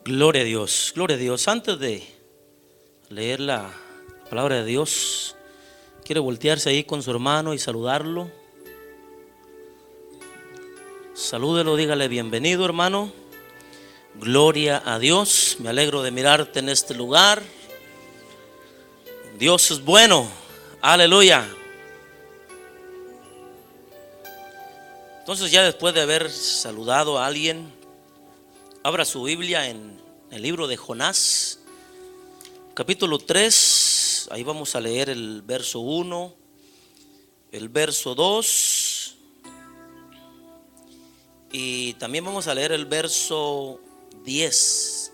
Gloria a Dios, gloria a Dios. Antes de leer la palabra de Dios, quiere voltearse ahí con su hermano y saludarlo. Salúdelo, dígale bienvenido, hermano. Gloria a Dios, me alegro de mirarte en este lugar. Dios es bueno, aleluya. Entonces, ya después de haber saludado a alguien, abra su Biblia en el libro de Jonás, capítulo 3. Ahí vamos a leer el verso 1, el verso 2 y también vamos a leer el verso 10.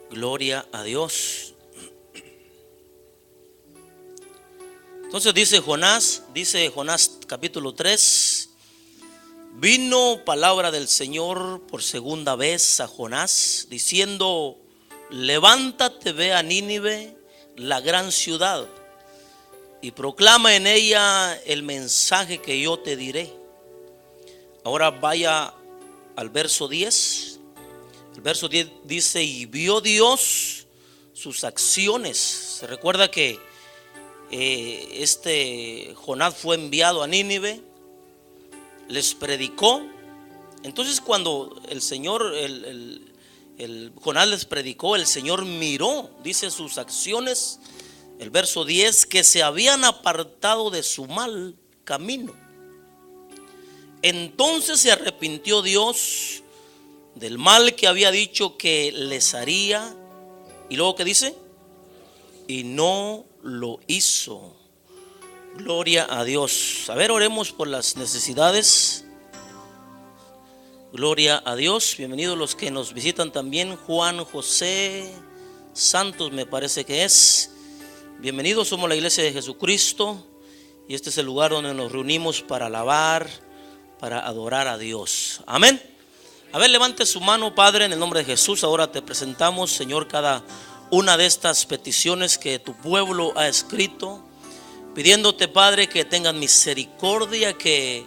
Gloria a Dios. Entonces dice Jonás capítulo 3: vino palabra del Señor por segunda vez a Jonás, diciendo: levántate, ve a Nínive, la gran ciudad, y proclama en ella el mensaje que yo te diré. Ahora vaya al verso 10. El verso 10 dice: y vio Dios sus acciones. Se recuerda que Jonás fue enviado a Nínive, les predicó. Entonces, cuando el Señor, Jonás les predicó, el Señor miró, dice, sus acciones. El verso 10, que se habían apartado de su mal camino. Entonces se arrepintió Dios del mal que había dicho que les haría. Y luego, ¿qué dice? Y no lo hizo. Gloria a Dios. A ver, oremos por las necesidades. Gloria a Dios. Bienvenidos los que nos visitan también. Juan José Santos, me parece que es. Bienvenidos, somos la Iglesia de Jesucristo y este es el lugar donde nos reunimos para alabar, para adorar a Dios. Amén. A ver, levante su mano, Padre, en el nombre de Jesús. Ahora te presentamos, Señor, cada una de estas peticiones que tu pueblo ha escrito, pidiéndote, Padre, que tengas misericordia, que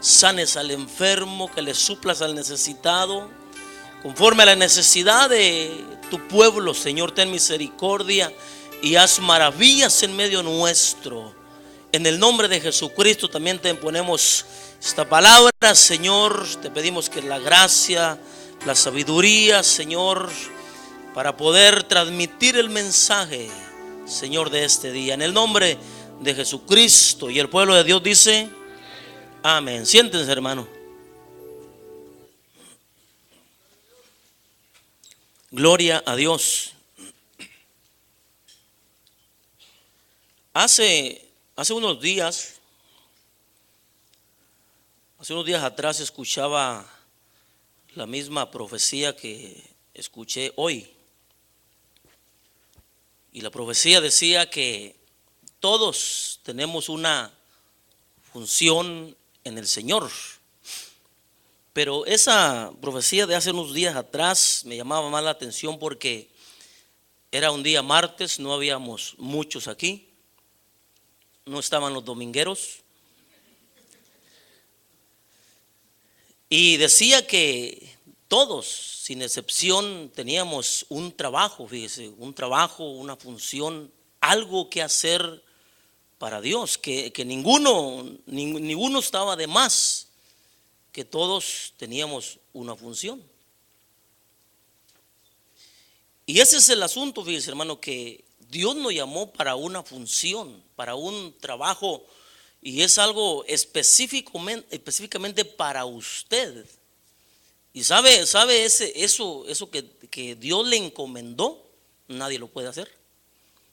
sanes al enfermo, que le suplas al necesitado, conforme a la necesidad de tu pueblo. Señor, ten misericordia y haz maravillas en medio nuestro. En el nombre de Jesucristo también te ponemos esta palabra, Señor. Te pedimos que la gracia, la sabiduría, Señor, para poder transmitir el mensaje, Señor, de este día. En el nombre de Jesucristo, y el pueblo de Dios dice amén. Siéntense, hermano. Gloria a Dios. Hace unos días atrás escuchaba la misma profecía que escuché hoy. Y la profecía decía que todos tenemos una función en el Señor. Pero esa profecía de hace unos días atrás me llamaba más la atención porque era un día martes, no habíamos muchos aquí. No estaban los domingueros. Y decía que todos, sin excepción, teníamos un trabajo, fíjese, un trabajo, una función, algo que hacer para Dios, que ninguno estaba de más, que todos teníamos una función. Y ese es el asunto, fíjese, hermano, que Dios nos llamó para una función, para un trabajo, y es algo específicamente para usted. Y sabe eso que Dios le encomendó, nadie lo puede hacer.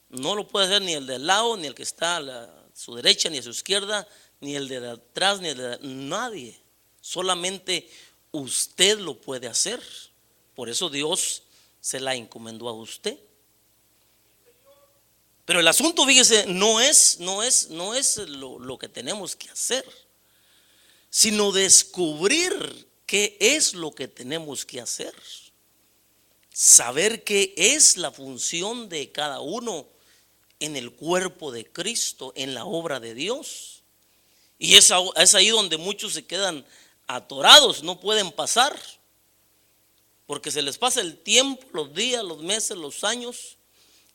No lo puede hacer ni el del lado, ni el que está a su derecha, ni a su izquierda, ni el de atrás, ni el de nadie. Solamente usted lo puede hacer. Por eso Dios se la encomendó a usted. Pero el asunto, fíjese, no es lo que tenemos que hacer, sino descubrir qué es lo que tenemos que hacer. Saber qué es la función de cada uno en el cuerpo de Cristo, en la obra de Dios. Y es ahí donde muchos se quedan atorados, no pueden pasar. porque se les pasa el tiempo, los días, los meses, los años,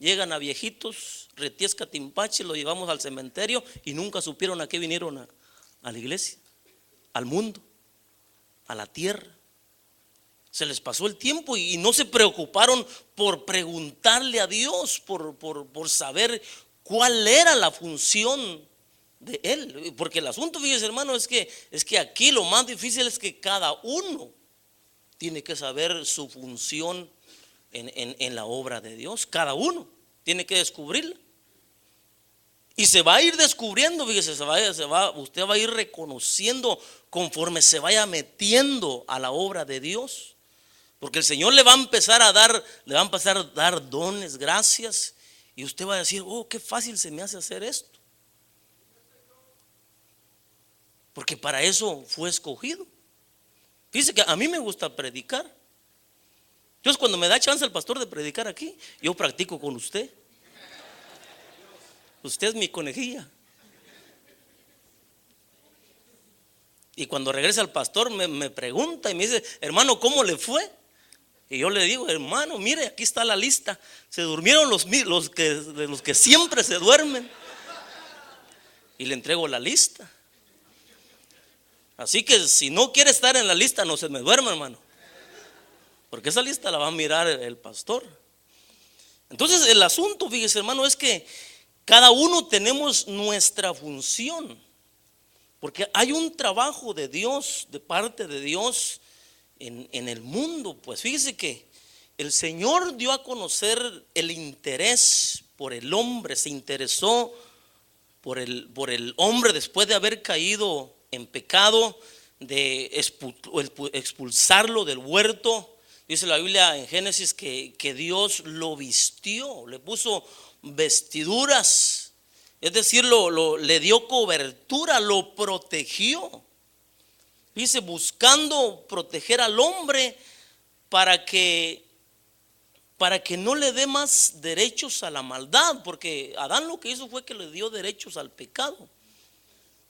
llegan a viejitos, retiesca timpache, los llevamos al cementerio y nunca supieron a qué vinieron a la iglesia, al mundo, a la tierra. Se les pasó el tiempo y no se preocuparon por preguntarle a Dios, por saber cuál era la función de Él. Porque el asunto, fíjese hermano, es que aquí lo más difícil es que cada uno tiene que saber su función en la obra de Dios. Cada uno tiene que descubrirla. Y se va a ir descubriendo, fíjese, usted va a ir reconociendo conforme se vaya metiendo a la obra de Dios. Porque el Señor le va a empezar a dar dones, gracias. Y usted va a decir, oh, qué fácil se me hace hacer esto. Porque para eso fue escogido. Fíjese que a mí me gusta predicar. Entonces cuando me da chance el pastor de predicar aquí, yo practico con usted. Usted es mi conejilla. Y cuando regresa el pastor me pregunta y me dice, hermano, ¿cómo le fue? Y yo le digo, hermano, mire, aquí está la lista. Se durmieron los que siempre se duermen. Y le entrego la lista. Así que si no quiere estar en la lista, no se me duerma, hermano. Porque esa lista la va a mirar el pastor. Entonces el asunto, fíjese hermano, es que cada uno tenemos nuestra función. Porque hay un trabajo de Dios, de parte de Dios en el mundo. Pues fíjese que el Señor dio a conocer el interés por el hombre. Se interesó por el hombre después de haber caído en pecado, de expulsarlo del huerto. Dice la Biblia en Génesis que Dios lo vistió, le puso vestiduras, es decir, le dio cobertura, lo protegió. Dice, buscando proteger al hombre para que no le dé más derechos a la maldad, porque Adán lo que hizo fue que le dio derechos al pecado.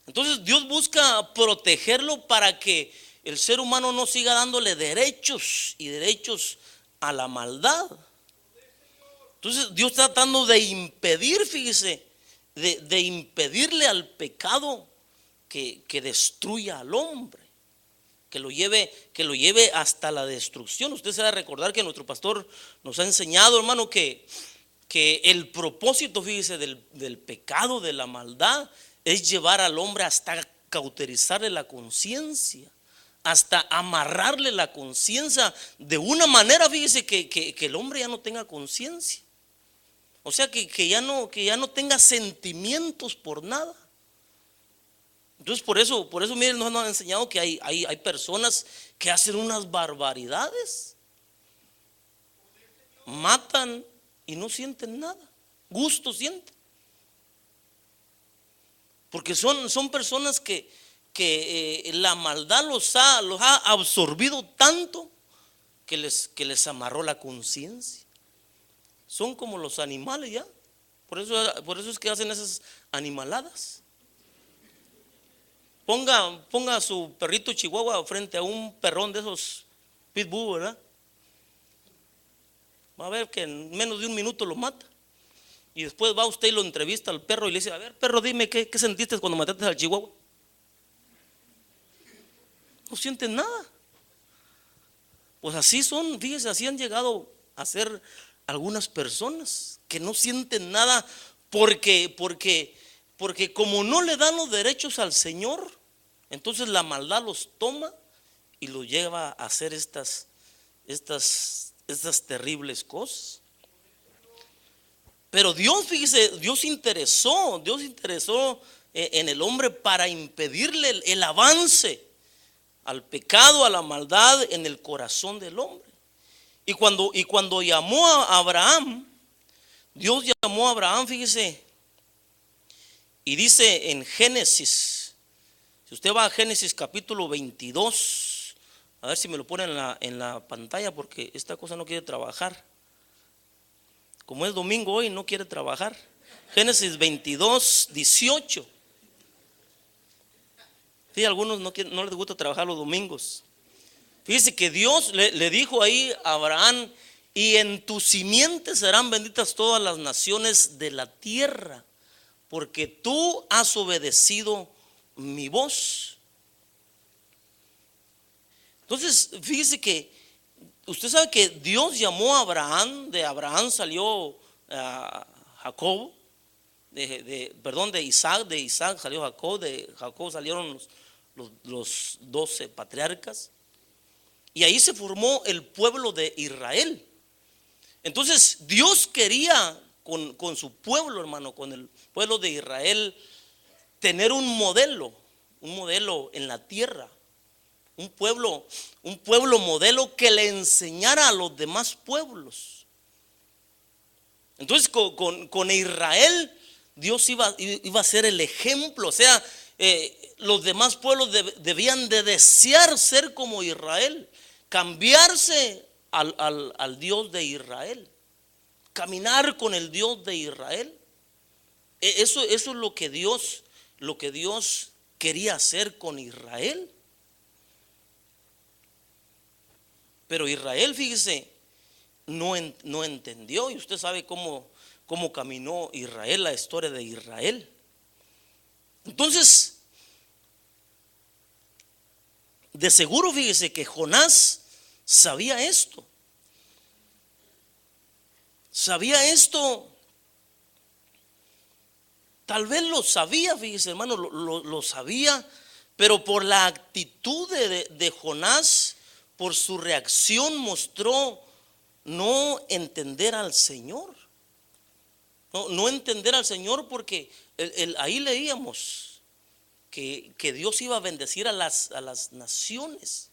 Entonces Dios busca protegerlo para que el ser humano no siga dándole derechos y derechos a la maldad. Entonces Dios está tratando de impedir, fíjese, de impedirle al pecado que destruya al hombre, que lo lleve hasta la destrucción. Usted se va a recordar que nuestro pastor nos ha enseñado, hermano, que el propósito, fíjese, del pecado, de la maldad, es llevar al hombre hasta cauterizarle la conciencia, hasta amarrarle la conciencia de una manera, fíjese, que el hombre ya no tenga conciencia. O sea, que ya no tenga sentimientos por nada. Entonces por eso miren, nos han enseñado que hay personas que hacen unas barbaridades, matan y no sienten nada, gusto sienten. Porque son personas que la maldad los ha absorbido tanto que les amarró la conciencia. Son como los animales ya. Por eso es que hacen esas animaladas. Ponga a su perrito chihuahua frente a un perrón de esos pitbull, ¿verdad? Va a ver que en menos de un minuto lo mata. Y después va usted y lo entrevista al perro y le dice, a ver, perro, dime, ¿qué sentiste cuando mataste al chihuahua? No sienten nada. Pues así son, fíjese, así han llegado a ser algunas personas que no sienten nada porque como no le dan los derechos al Señor, entonces la maldad los toma y los lleva a hacer estas terribles cosas. Pero Dios, fíjese, Dios interesó en el hombre para impedirle el avance al pecado, a la maldad en el corazón del hombre. Y cuando llamó a Abraham, Dios llamó a Abraham, fíjese, y dice en Génesis, si usted va a Génesis capítulo 22, a ver si me lo ponen en la pantalla, porque esta cosa no quiere trabajar. Como es domingo hoy, no quiere trabajar. Génesis 22, 18. Sí, a algunos no les gusta trabajar los domingos. Fíjese que Dios le dijo ahí a Abraham: y en tu simiente serán benditas todas las naciones de la tierra, porque tú has obedecido mi voz. Entonces, fíjese que usted sabe que Dios llamó a Abraham, de Abraham salió Jacob, de Isaac salió Jacob, de Jacob salieron los 12 patriarcas, y ahí se formó el pueblo de Israel. Entonces Dios quería con su pueblo, hermano, con el pueblo de Israel, tener un modelo en la tierra, un pueblo modelo que le enseñara a los demás pueblos. Entonces con Israel Dios iba a ser el ejemplo. O sea, los demás pueblos debían de desear ser como Israel, cambiarse al Dios de Israel, caminar con el Dios de Israel. Eso es lo que Dios quería hacer con Israel. Pero Israel, fíjese, no entendió. Y usted sabe cómo caminó Israel, la historia de Israel. Entonces, de seguro, fíjese que Jonás sabía esto. Tal vez lo sabía, fíjese, hermano, lo sabía, pero por la actitud de Jonás, por su reacción, mostró no entender al Señor. No entender al Señor, porque ahí leíamos que Dios iba a bendecir a las naciones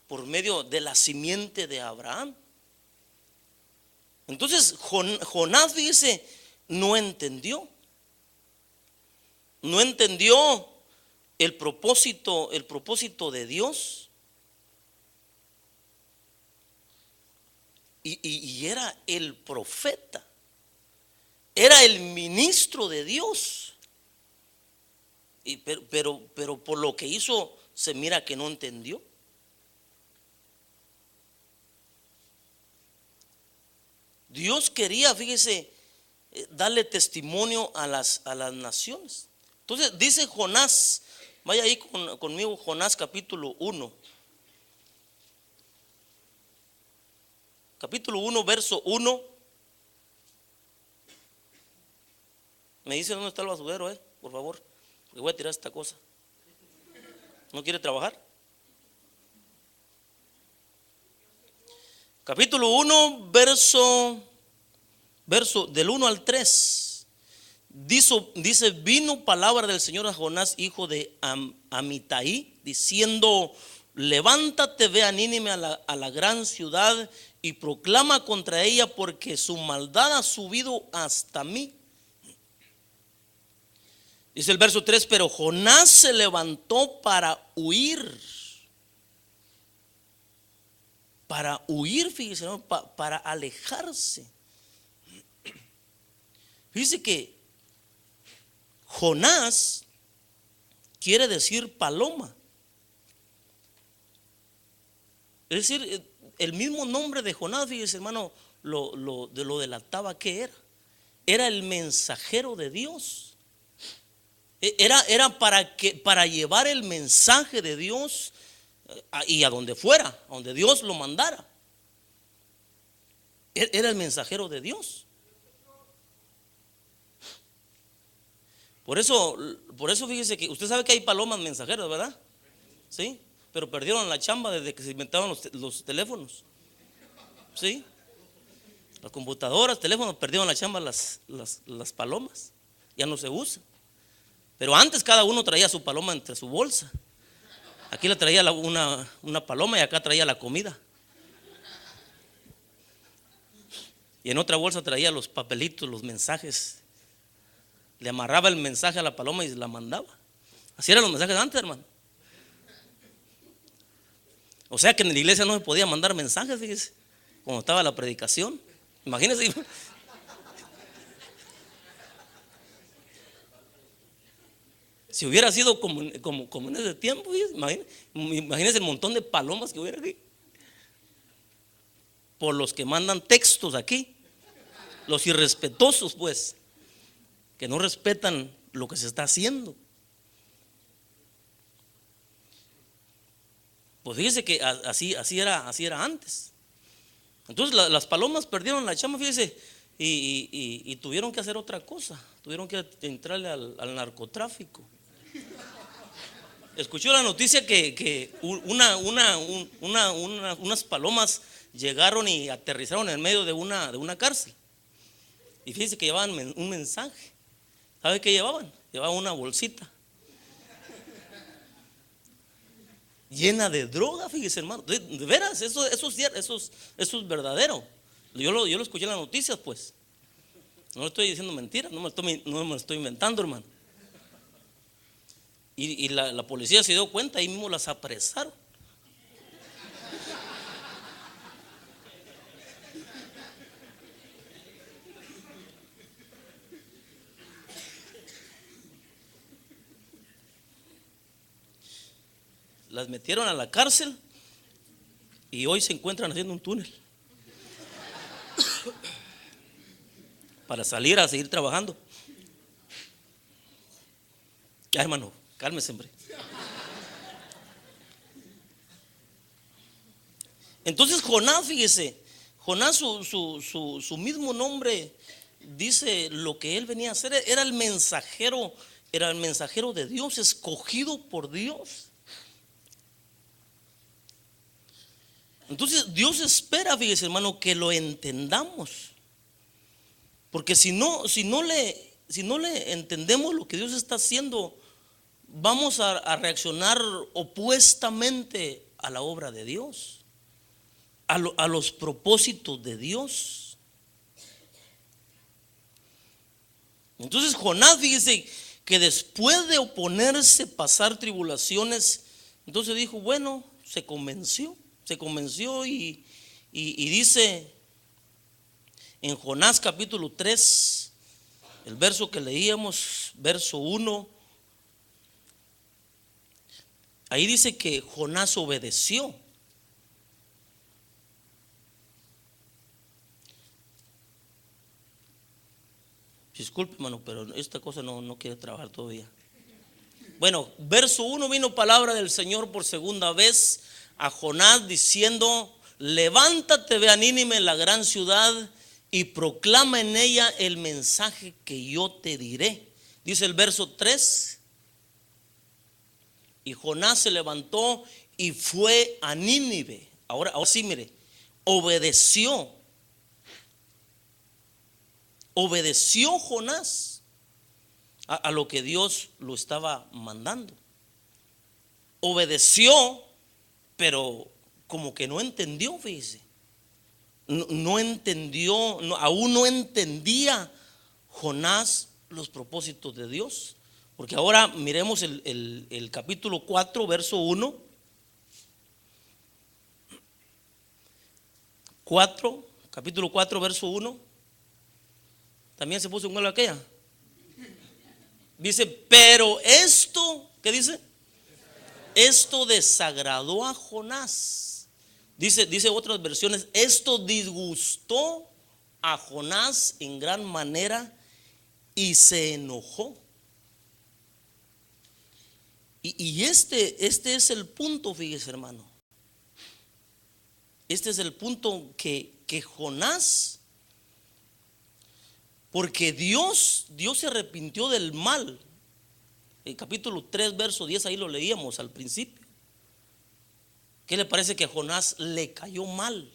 por medio de la simiente de Abraham. Entonces Jonás, dice, no entendió el propósito de Dios. Y era el profeta, era el ministro de Dios. Pero por lo que hizo, se mira que no entendió. Dios quería, fíjese, darle testimonio a las naciones. Entonces dice Jonás, vaya ahí conmigo, Jonás capítulo 1. Capítulo 1, verso 1. Me dice dónde está el basurero, por favor, porque voy a tirar esta cosa. ¿No quiere trabajar? Capítulo 1, verso del 1 al 3. Dice: vino palabra del Señor a Jonás, hijo de Amitai, diciendo: levántate, ve a Nínive, a la gran ciudad, y proclama contra ella, porque su maldad ha subido hasta mí. Dice el verso 3: pero Jonás se levantó para huir, fíjese, ¿no? Para alejarse. Fíjese que Jonás quiere decir paloma. Es decir, el mismo nombre de Jonás, fíjese, hermano, lo delataba que era el mensajero de Dios. Era para llevar el mensaje de Dios y a donde fuera, a donde Dios lo mandara. Era el mensajero de Dios. Por eso fíjese que usted sabe que hay palomas mensajeras, ¿verdad? Sí, pero perdieron la chamba desde que se inventaron los teléfonos. Sí, las computadoras, teléfonos, perdieron la chamba las palomas. Ya no se usan. Pero antes cada uno traía su paloma entre su bolsa. Aquí le traía una paloma y acá traía la comida. Y en otra bolsa traía los papelitos, los mensajes. Le amarraba el mensaje a la paloma y la mandaba. Así eran los mensajes antes, hermano. O sea que en la iglesia no se podía mandar mensajes, fíjese, cuando estaba la predicación. Imagínense. Si hubiera sido como en ese tiempo, imagínense el montón de palomas que hubiera aquí. Por los que mandan textos aquí, los irrespetuosos, pues, que no respetan lo que se está haciendo. Pues fíjese que así era antes. Entonces las palomas perdieron la chamba, fíjese, y tuvieron que hacer otra cosa. Tuvieron que entrarle al narcotráfico. Escuchó la noticia que unas palomas llegaron y aterrizaron en medio de una cárcel. Y fíjense que llevaban un mensaje. ¿Sabe qué llevaban? Llevaban una bolsita llena de droga, fíjese, hermano. De veras, eso es verdadero. Yo lo escuché en las noticias, pues. No le estoy diciendo mentiras, no me lo estoy inventando, hermano. Y la policía se dio cuenta, ahí mismo las apresaron. Las metieron a la cárcel y hoy se encuentran haciendo un túnel para salir a seguir trabajando. Ya, hermano, cálmese, hombre. Entonces Jonás, fíjese, Jonás su mismo nombre dice lo que él venía a hacer. Era el mensajero de Dios, escogido por Dios. Entonces Dios espera, fíjese, hermano, que lo entendamos. Porque si no le entendemos lo que Dios está haciendo, vamos a reaccionar opuestamente a la obra de Dios, a los propósitos de Dios. Entonces Jonás, fíjese, que después de oponerse, pasar tribulaciones, entonces dijo, bueno, se convenció y dice en Jonás capítulo 3, el verso que leíamos, verso 1, ahí dice que Jonás obedeció. Disculpe, hermano, pero esta cosa no quiere trabajar todavía. Bueno, verso 1, vino palabra del Señor por segunda vez a Jonás diciendo: levántate, ve a Nínive, la gran ciudad, y proclama en ella el mensaje que yo te diré. Dice el verso 3: y Jonás se levantó y fue a Nínive. Ahora sí, mire, obedeció Jonás a lo que Dios lo estaba mandando. Obedeció, pero como que no entendió, fíjese. No entendió, aún no entendía Jonás los propósitos de Dios. Porque ahora miremos el capítulo 4, verso 1. 4, capítulo 4, verso 1. También se puso en huelga aquella. Dice, pero esto, ¿qué dice? Esto desagradó a Jonás. Dice otras versiones, esto disgustó a Jonás en gran manera y se enojó. Y este es el punto, fíjese, hermano. Este es el punto que Jonás, porque Dios se arrepintió del mal. El capítulo 3, verso 10, ahí lo leíamos al principio. ¿Qué le parece que a Jonás le cayó mal?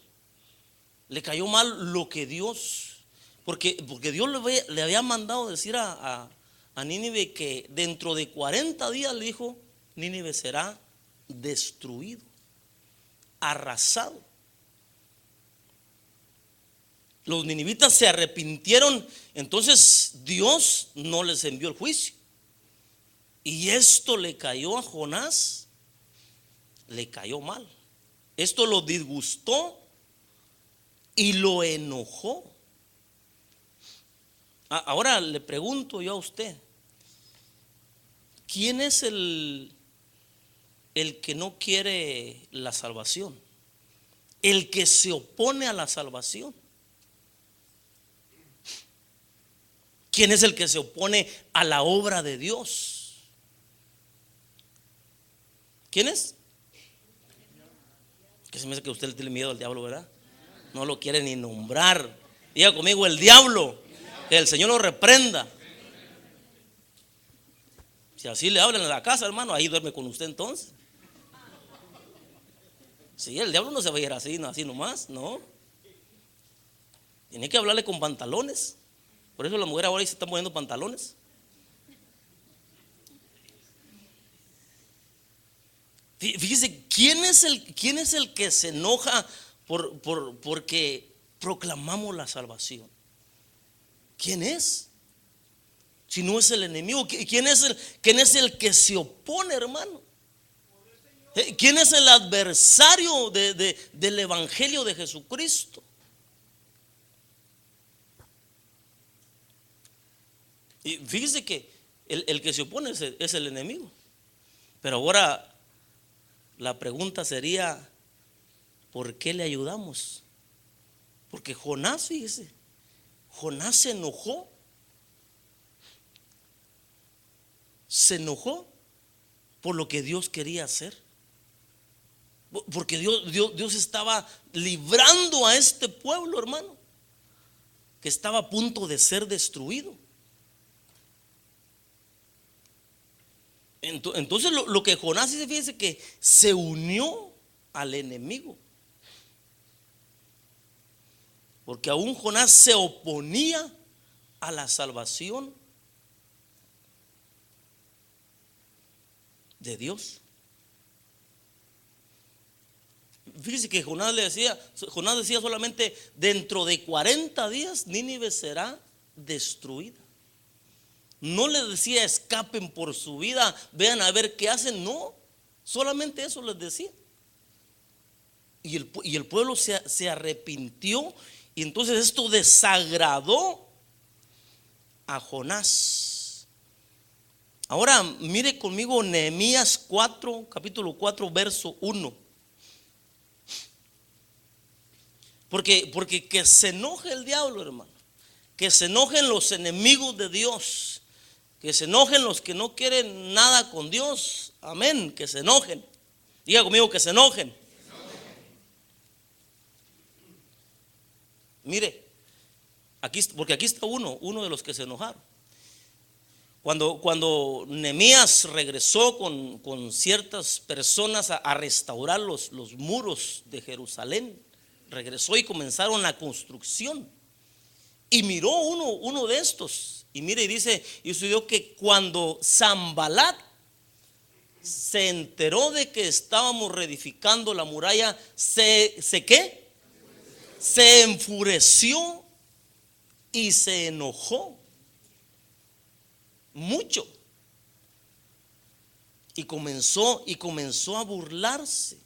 Le cayó mal lo que Dios, porque Dios le había mandado decir a Nínive que dentro de 40 días, le dijo, Nínive será destruido, arrasado. Los ninivitas se arrepintieron, entonces Dios no les envió el juicio. Y esto le cayó a Jonás, le cayó mal. Esto lo disgustó y lo enojó. Ahora le pregunto yo a usted, ¿Quién es el que no quiere la salvación? El que se opone a la salvación. ¿Quién es el que se opone a la obra de Dios? ¿Quién es? Que se me hace que usted le tiene miedo al diablo, ¿verdad? No lo quiere ni nombrar. Diga conmigo, el diablo. Que el Señor lo reprenda. Si así le hablan en la casa, hermano, ahí duerme con usted entonces. Sí, el diablo no se va a ir así, no, así nomás, no. Tiene que hablarle con pantalones. Por eso la mujer ahora se está poniendo pantalones. Fíjese, ¿quién es el que se enoja porque proclamamos la salvación? ¿Quién es? Si no es el enemigo, ¿quién es el que se opone, hermano? ¿Quién es el adversario del evangelio de Jesucristo? Y fíjese que el que se opone es el enemigo. Pero ahora la pregunta sería, ¿por qué le ayudamos? Porque Jonás, fíjese, Jonás se enojó. Se enojó por lo que Dios quería hacer. Porque Dios estaba librando a este pueblo, hermano, que estaba a punto de ser destruido. Entonces lo que Jonás dice, fíjese que se unió al enemigo. Porque aún Jonás se oponía a la salvación de Dios. Fíjese que Jonás decía solamente dentro de 40 días Nínive será destruida. No le decía escapen por su vida, vean a ver qué hacen, no, solamente eso les decía. Y el pueblo se arrepintió, y entonces esto desagradó a Jonás. Ahora mire conmigo Nehemías 4, capítulo 4, verso 1. Porque que se enoje el diablo, hermano, que se enojen los enemigos de Dios, que se enojen los que no quieren nada con Dios, amén, que se enojen. Diga conmigo, que se enojen. Mire, porque aquí está uno de los que se enojaron. Cuando Nehemías regresó con ciertas personas a restaurar los muros de Jerusalén, regresó y comenzaron la construcción. Y miró uno de estos, y mire, y dice, y sucedió que cuando Sanbalat se enteró de que estábamos reedificando la muralla, ¿qué? Se enfureció y se enojó mucho, y comenzó a burlarse.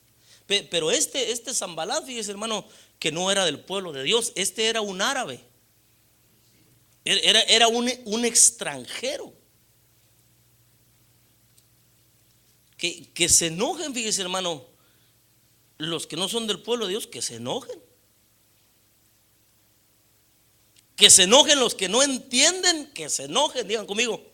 Pero este Sanbalat, fíjese, hermano, que no era del pueblo de Dios. Este era un árabe, era un extranjero. Que se enojen, fíjese, hermano, los que no son del pueblo de Dios, que se enojen. Que se enojen los que no entienden, que se enojen, digan conmigo.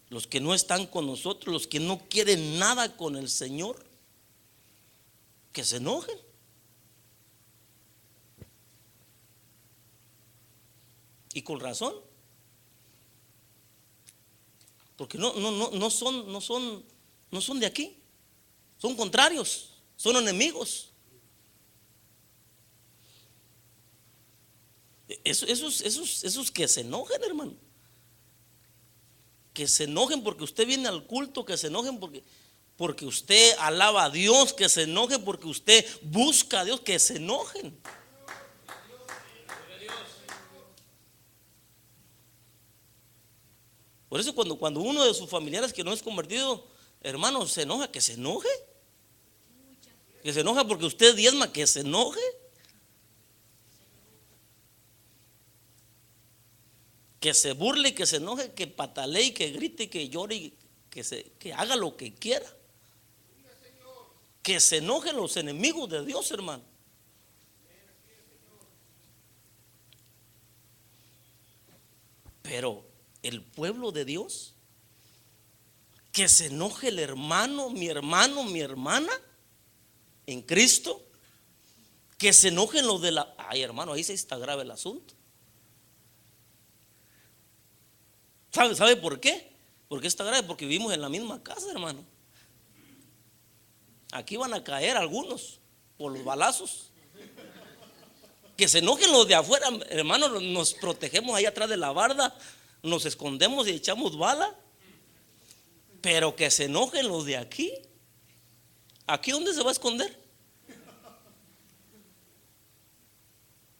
Los que no están con nosotros, los que no quieren nada con el Señor, que se enojen. Y con razón. Porque no son de aquí. Son contrarios, son enemigos. Esos que se enojen, hermano. Que se enojen porque usted viene al culto, que se enojen porque usted alaba a Dios, que se enojen porque usted busca a Dios, que se enojen. Por eso cuando uno de sus familiares que no es convertido, hermano, se enoja, que se enoje. Que se enoja porque usted diezma, que se enoje. que se burle, que se enoje, que patalee, que grite, que llore, que haga lo que quiera. Que se enojen los enemigos de Dios, hermano. Pero el pueblo de Dios, que se enoje el hermano, mi hermana en Cristo, que se enojen los de la... Ay, hermano, ahí sí está grave el asunto. ¿Sabe por qué? Porque está grave, porque vivimos en la misma casa, hermano. Aquí van a caer algunos por los balazos. Que se enojen los de afuera, hermano, nos protegemos ahí atrás de la barda, nos escondemos y echamos bala. Pero que se enojen los de aquí. ¿Aquí dónde se va a esconder?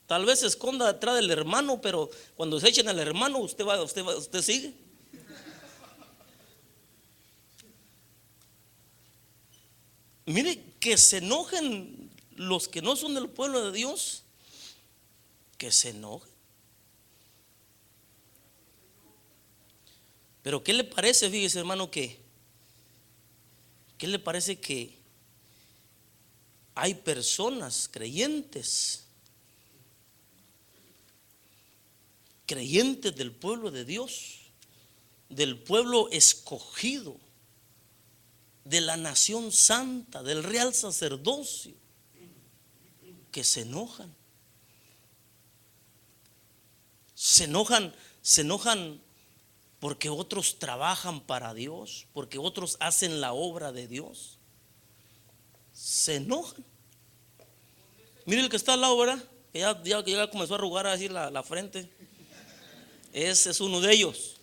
Tal vez se esconda detrás del hermano, pero cuando se echen al hermano, usted sigue. Mire, que se enojen los que no son del pueblo de Dios, que se enojen. Pero ¿qué le parece, fíjese, hermano, ¿qué le parece que hay personas creyentes del pueblo de Dios, del pueblo escogido, de la nación santa, del real sacerdocio, que se enojan? Se enojan porque otros trabajan para Dios, porque otros hacen la obra de Dios. Se enojan. Mire el que está al lado, ¿verdad? Que ya comenzó a arrugar así la frente. Ese es uno de ellos.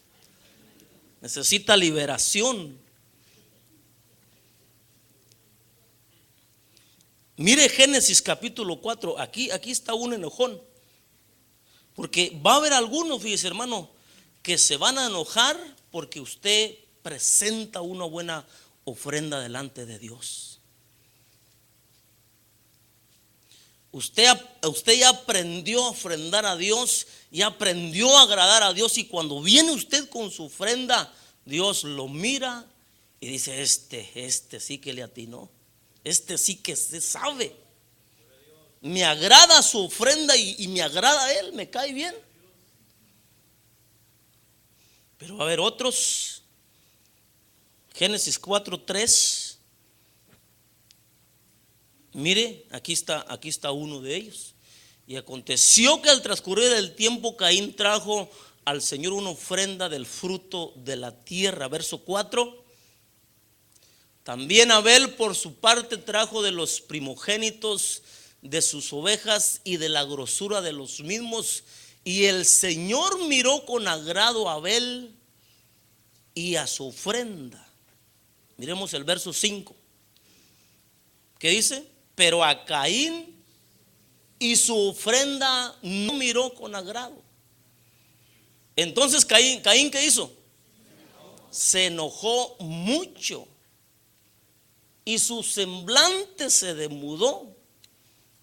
Necesita liberación. Mire Génesis capítulo 4. Aquí está un enojón. Porque va a haber algunos, fíjese, hermano, que se van a enojar porque usted presenta una buena ofrenda delante de Dios. Usted ya aprendió a ofrendar a Dios, ya aprendió a agradar a Dios, y cuando viene usted con su ofrenda, Dios lo mira y dice: este sí que le atinó, este sí que se sabe. Me agrada su ofrenda y me agrada a él, me cae bien. Pero va a haber otros. Génesis 4:3. Mire, aquí está uno de ellos. Y aconteció que al transcurrir el tiempo, Caín trajo al Señor una ofrenda del fruto de la tierra. Verso 4. También Abel por su parte trajo de los primogénitos de sus ovejas y de la grosura de los mismos. Y el Señor miró con agrado a Abel y a su ofrenda. Miremos el verso 5. ¿Qué dice? Pero a Caín y su ofrenda no miró con agrado. Entonces Caín, ¿qué hizo? Se enojó mucho y su semblante se demudó.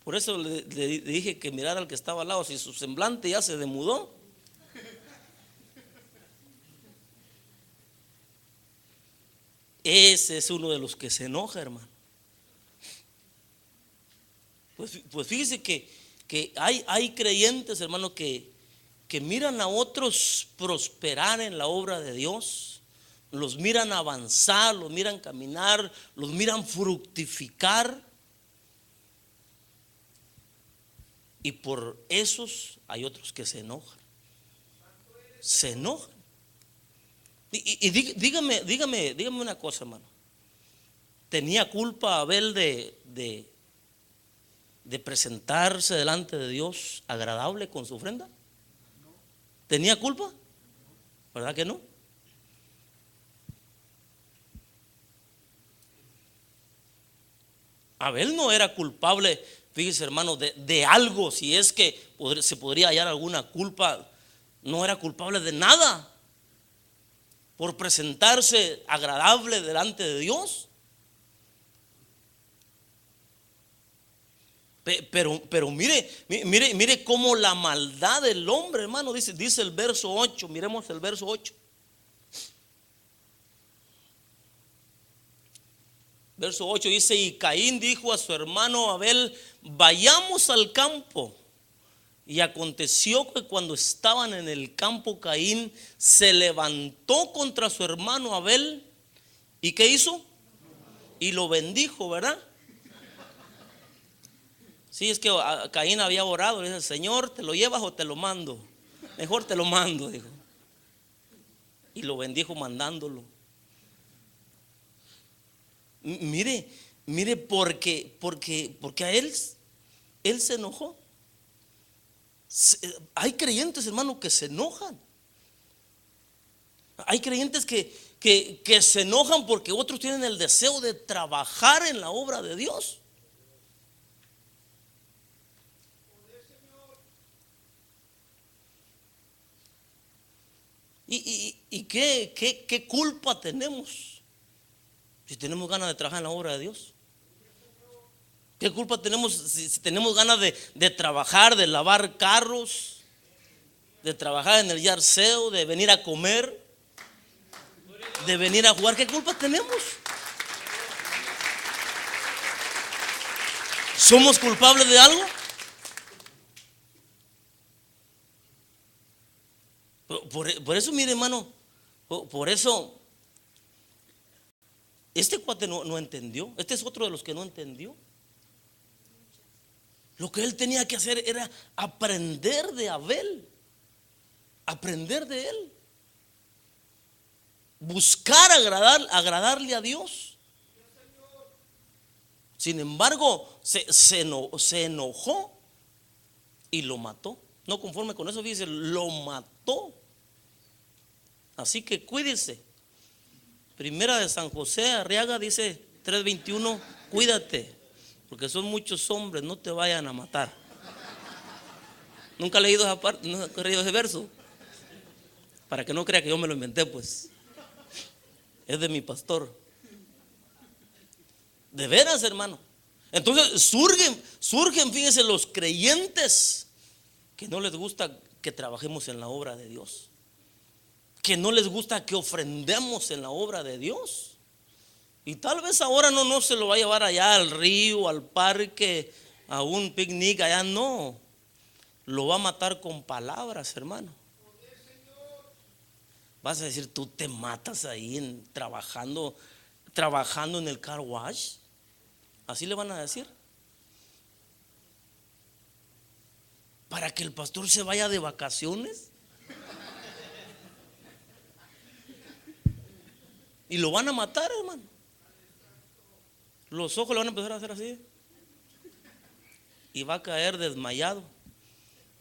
Por eso le dije que mirara al que estaba al lado. Si su semblante ya se demudó, ese es uno de los que se enoja, hermano. Pues fíjese que hay creyentes, hermano, que miran a otros prosperar en la obra de Dios, los miran avanzar, los miran caminar, los miran fructificar, y por esos hay otros que se enojan. Se enojan. Y dígame una cosa, hermano. ¿Tenía culpa Abel de presentarse delante de Dios agradable con su ofrenda? ¿Tenía culpa? ¿Verdad que no? Abel no era culpable, fíjese, hermano, de algo. Si es que se podría hallar alguna culpa, no era culpable de nada por presentarse agradable delante de Dios. Pero mire cómo la maldad del hombre, hermano, dice el verso 8. Miremos el verso 8. Verso 8 dice: y Caín dijo a su hermano Abel: vayamos al campo. Y aconteció que cuando estaban en el campo, Caín se levantó contra su hermano Abel. ¿Y qué hizo? Y lo bendijo, ¿verdad? Sí, es que Caín había orado. Le dice: Señor, ¿te lo llevas o te lo mando? Mejor te lo mando, dijo. Y lo bendijo mandándolo. Mire, porque a él se enojó. Hay creyentes, hermano, que se enojan. Hay creyentes que se enojan porque otros tienen el deseo de trabajar en la obra de Dios. ¿Y qué culpa tenemos si tenemos ganas de trabajar en la obra de Dios? ¿Qué culpa tenemos si tenemos ganas de trabajar, de lavar carros, de trabajar en el yard sale, de venir a comer, de venir a jugar? ¿Qué culpa tenemos? ¿Somos culpables de algo? Por eso, mire, hermano, por eso este cuate no entendió. Este es otro de los que no entendió. Lo que él tenía que hacer era aprender de Abel, aprender de él, buscar agradarle a Dios. Sin embargo, se enojó y lo mató. No conforme con eso, fíjese, lo mató. Así que cuídese. Primera de San José Arriaga dice 3:21: cuídate, porque son muchos hombres, no te vayan a matar. Nunca he leído esa parte, no he leído ese verso. Para que no crea que yo me lo inventé, pues. Es de mi pastor. De veras, hermano. Entonces surgen, fíjense, los creyentes que no les gusta que trabajemos en la obra de Dios, que no les gusta que ofrendemos en la obra de Dios. Y tal vez ahora no se lo va a llevar allá al río, al parque, a un picnic allá, no. Lo va a matar con palabras, hermano. Vas a decir: tú te matas ahí trabajando en el car wash. Así le van a decir. Para que el pastor se vaya de vacaciones. Y lo van a matar, hermano. Los ojos le van a empezar a hacer así. Y va a caer desmayado.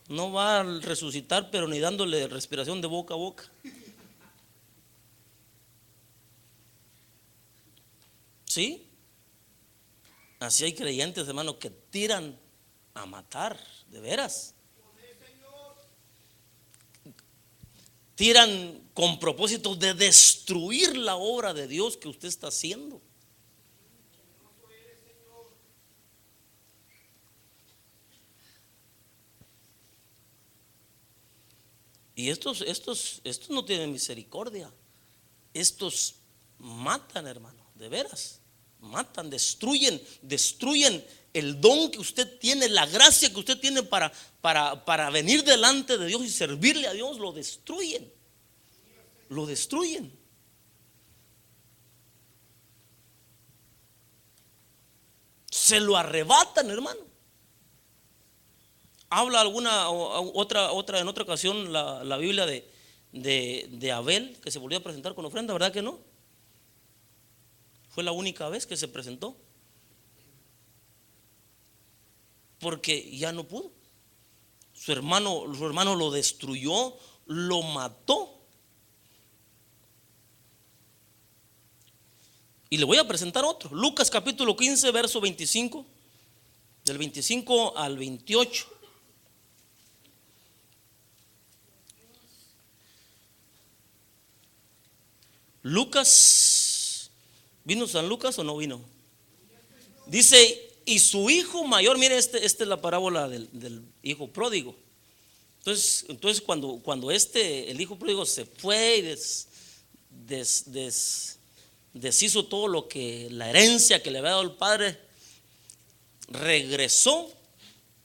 No va a resucitar, pero ni dándole respiración de boca a boca. ¿Sí? Así hay creyentes, hermano, que tiran a matar, de veras. Tiran con propósito de destruir la obra de Dios que usted está haciendo. Y estos no tienen misericordia. Estos matan, hermano, de veras. Matan, destruyen el don que usted tiene, la gracia que usted tiene para venir delante de Dios y servirle a Dios. Lo destruyen. Lo destruyen. Se lo arrebatan, hermano. Habla otra en otra ocasión la Biblia de Abel, que se volvió a presentar con ofrenda, ¿verdad que no? Fue la única vez que se presentó, porque ya no pudo. Su hermano lo destruyó, lo mató. Y le voy a presentar otro. Lucas capítulo 15, verso 25, del 25 al 28. Lucas, ¿vino San Lucas o no vino? Dice: y su hijo mayor, mire, esta es la parábola del hijo pródigo. Entonces cuando el hijo pródigo se fue y deshizo todo lo que, la herencia que le había dado el padre, regresó.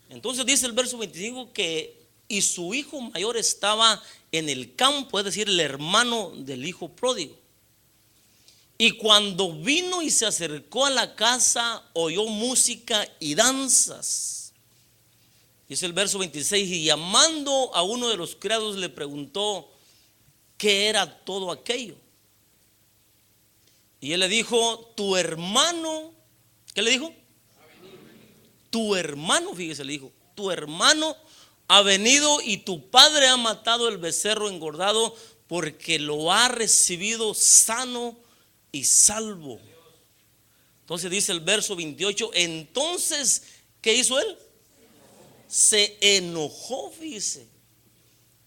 Entonces dice el verso 25 que y su hijo mayor estaba en el campo, es decir, el hermano del hijo pródigo. Y cuando vino y se acercó a la casa, oyó música y danzas. Dice el verso 26, y llamando a uno de los criados le preguntó qué era todo aquello. Y él le dijo, tu hermano, ¿qué le dijo? Tu hermano, fíjese, le dijo, tu hermano ha venido y tu padre ha matado el becerro engordado porque lo ha recibido sano y salvo. Entonces dice el verso 28, entonces, ¿qué hizo él? Se enojó, fíjese,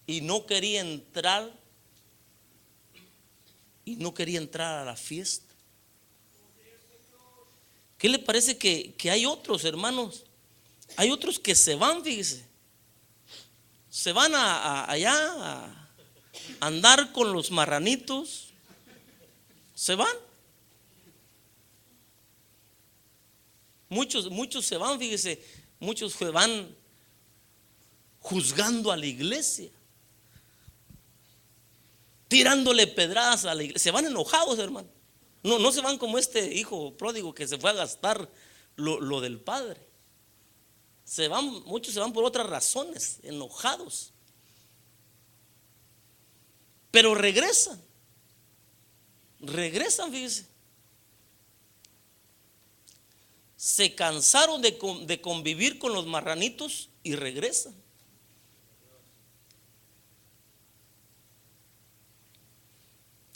y no quería entrar a la fiesta. ¿Qué le parece que hay otros, hermanos? Hay otros que se van, fíjese. Se van allá a andar con los marranitos. Se van. Muchos se van, fíjese. Muchos se van juzgando a la iglesia, tirándole pedradas a la iglesia. Se van enojados, hermano. No se van como este hijo pródigo que se fue a gastar lo del padre. Muchos se van por otras razones, enojados. Pero regresan, fíjese. Se cansaron de convivir con los marranitos y regresan.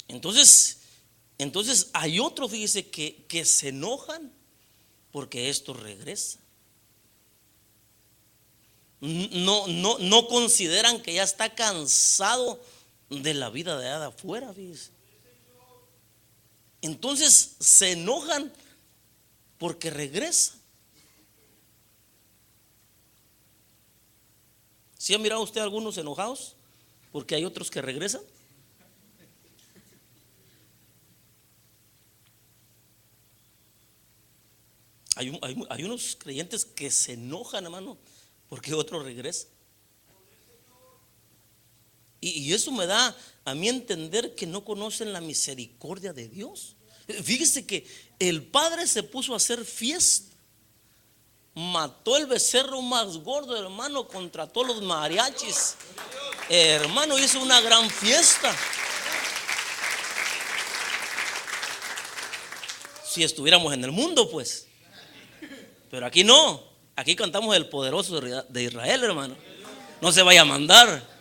Entonces hay otros, fíjese, que se enojan porque esto regresa. No consideran que ya está cansado de la vida de allá afuera, fíjese. Entonces se enojan porque regresa. ¿Sí ha mirado usted a algunos enojados porque hay otros que regresan? Hay unos creyentes que se enojan, hermano, porque otro regresa. Y eso me da a mí entender que no conocen la misericordia de Dios. Fíjese que el padre se puso a hacer fiesta, mató el becerro más gordo, hermano, contrató los mariachis, hermano, hizo una gran fiesta. Si estuviéramos en el mundo, pues. Pero aquí no, aquí cantamos el poderoso de Israel, hermano. No se vaya a mandar.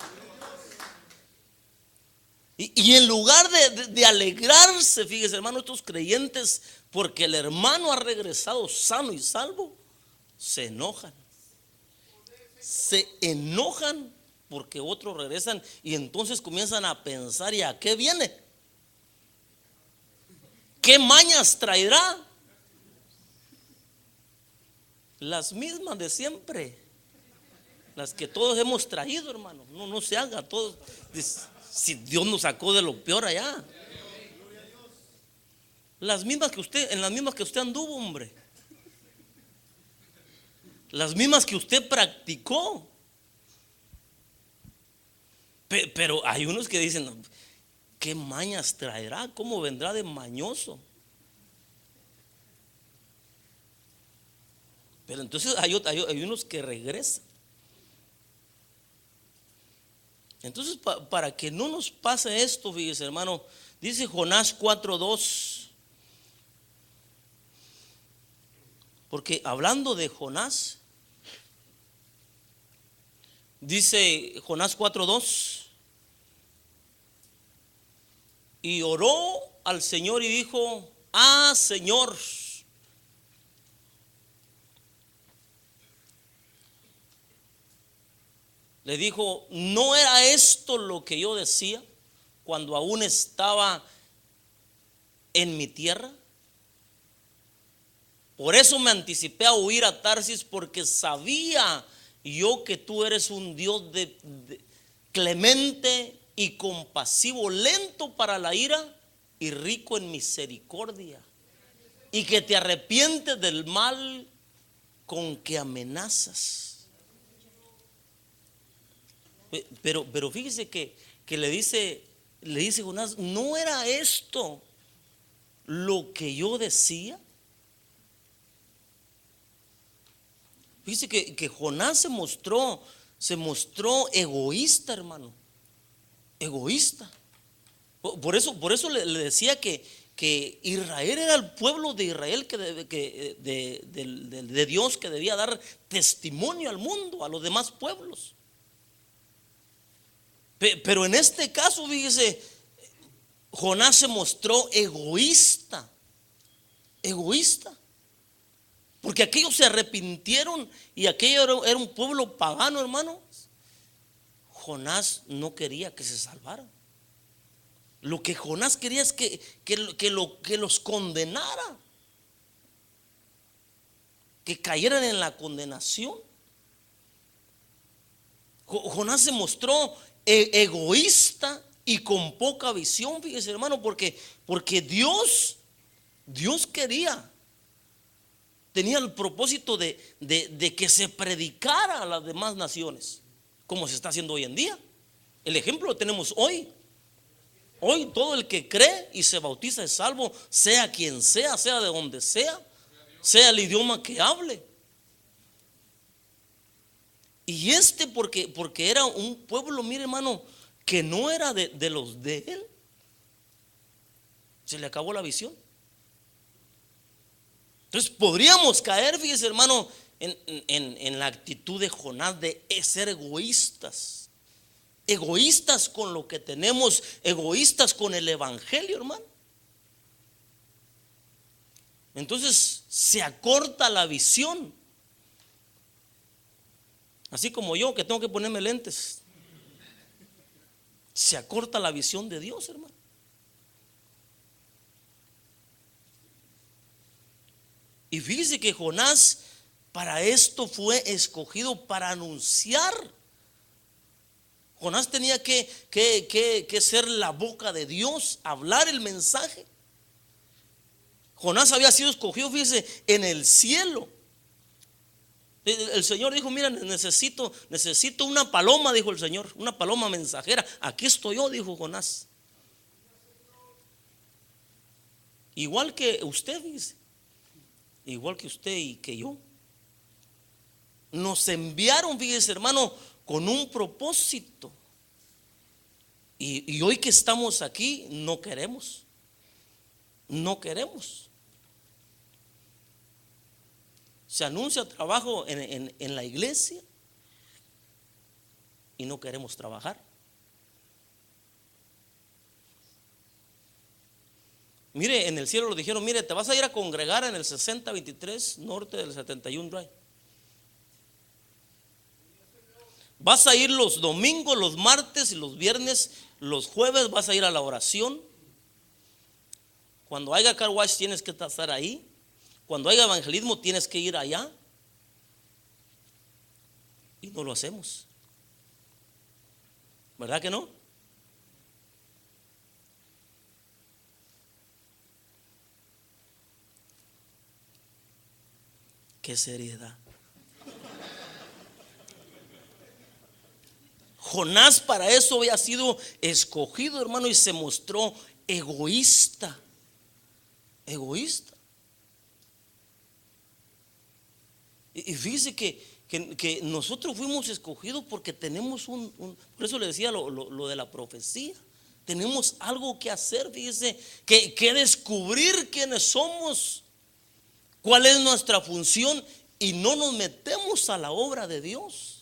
Y en lugar de alegrarse, fíjese, hermano, estos creyentes, porque el hermano ha regresado sano y salvo, se enojan. Se enojan porque otros regresan y entonces comienzan a pensar, ¿y a qué viene? ¿Qué mañas traerá? Las mismas de siempre, las que todos hemos traído, hermano. No se haga todos. Si Dios nos sacó de lo peor allá, en las mismas que usted anduvo, hombre. Las mismas que usted practicó. Pero hay unos que dicen, ¿qué mañas traerá? ¿Cómo vendrá de mañoso? Pero entonces hay unos que regresan. Entonces, para que no nos pase esto, fíjese, hermano, dice Jonás 4:2. Porque hablando de Jonás, dice Jonás 4:2, y oró al Señor y dijo, Señor, le dijo, ¿no era esto lo que yo decía cuando aún estaba en mi tierra? Por eso me anticipé a huir a Tarsis, porque sabía yo que tú eres un Dios clemente y compasivo, lento para la ira y rico en misericordia, y que te arrepientes del mal con que amenazas. Pero fíjese que le dice Jonás, ¿no era esto lo que yo decía? Fíjese que Jonás se mostró egoísta, hermano. Egoísta. Por eso le decía que Israel era el pueblo de Israel de Dios, que debía dar testimonio al mundo, a los demás pueblos. Pero en este caso, fíjese, Jonás se mostró egoísta. Egoísta. Porque aquellos se arrepintieron y aquello era un pueblo pagano, hermano. Jonás no quería que se salvaran. Lo que Jonás quería es que los condenara, que cayeran en la condenación. Jonás se mostró egoísta y con poca visión, fíjese, hermano, porque Dios tenía el propósito de que se predicara a las demás naciones, como se está haciendo hoy en día. El ejemplo lo tenemos hoy. Hoy todo el que cree y se bautiza es salvo, sea quien sea de donde sea el idioma que hable. Y porque era un pueblo, mire, hermano, que no era de los de él, se le acabó la visión. Entonces podríamos caer, fíjese, hermano, en la actitud de Jonás de ser egoístas. Egoístas con lo que tenemos, egoístas con el evangelio, hermano. Entonces se acorta la visión. Así como yo, que tengo que ponerme lentes. Se acorta la visión de Dios, hermano. Y fíjese que Jonás para esto fue escogido, para anunciar. Jonás tenía que ser la boca de Dios, hablar el mensaje. Jonás había sido escogido, fíjese, en el cielo. El Señor dijo, mira, necesito una paloma, dijo el Señor, una paloma mensajera. Aquí estoy yo, dijo Jonás. Igual que usted, dice, igual que usted y que yo. Nos enviaron, fíjese, hermano, con un propósito. Y hoy que estamos aquí, no queremos. Se anuncia trabajo en la iglesia y no queremos trabajar. Mire, en el cielo lo dijeron, mire, te vas a ir a congregar en el 6023 norte del 71 Drive. Vas a ir los domingos, los martes y los viernes, los jueves vas a ir a la oración. Cuando haya car wash tienes que estar ahí. Cuando haya evangelismo tienes que ir allá. Y no lo hacemos. ¿Verdad que no? Qué seriedad. Jonás para eso había sido escogido, hermano, y se mostró egoísta. Egoísta. Y fíjese que nosotros fuimos escogidos porque tenemos por eso le decía lo de la profecía. Tenemos algo que hacer, fíjese, que descubrir quiénes somos, cuál es nuestra función, y no nos metemos a la obra de Dios.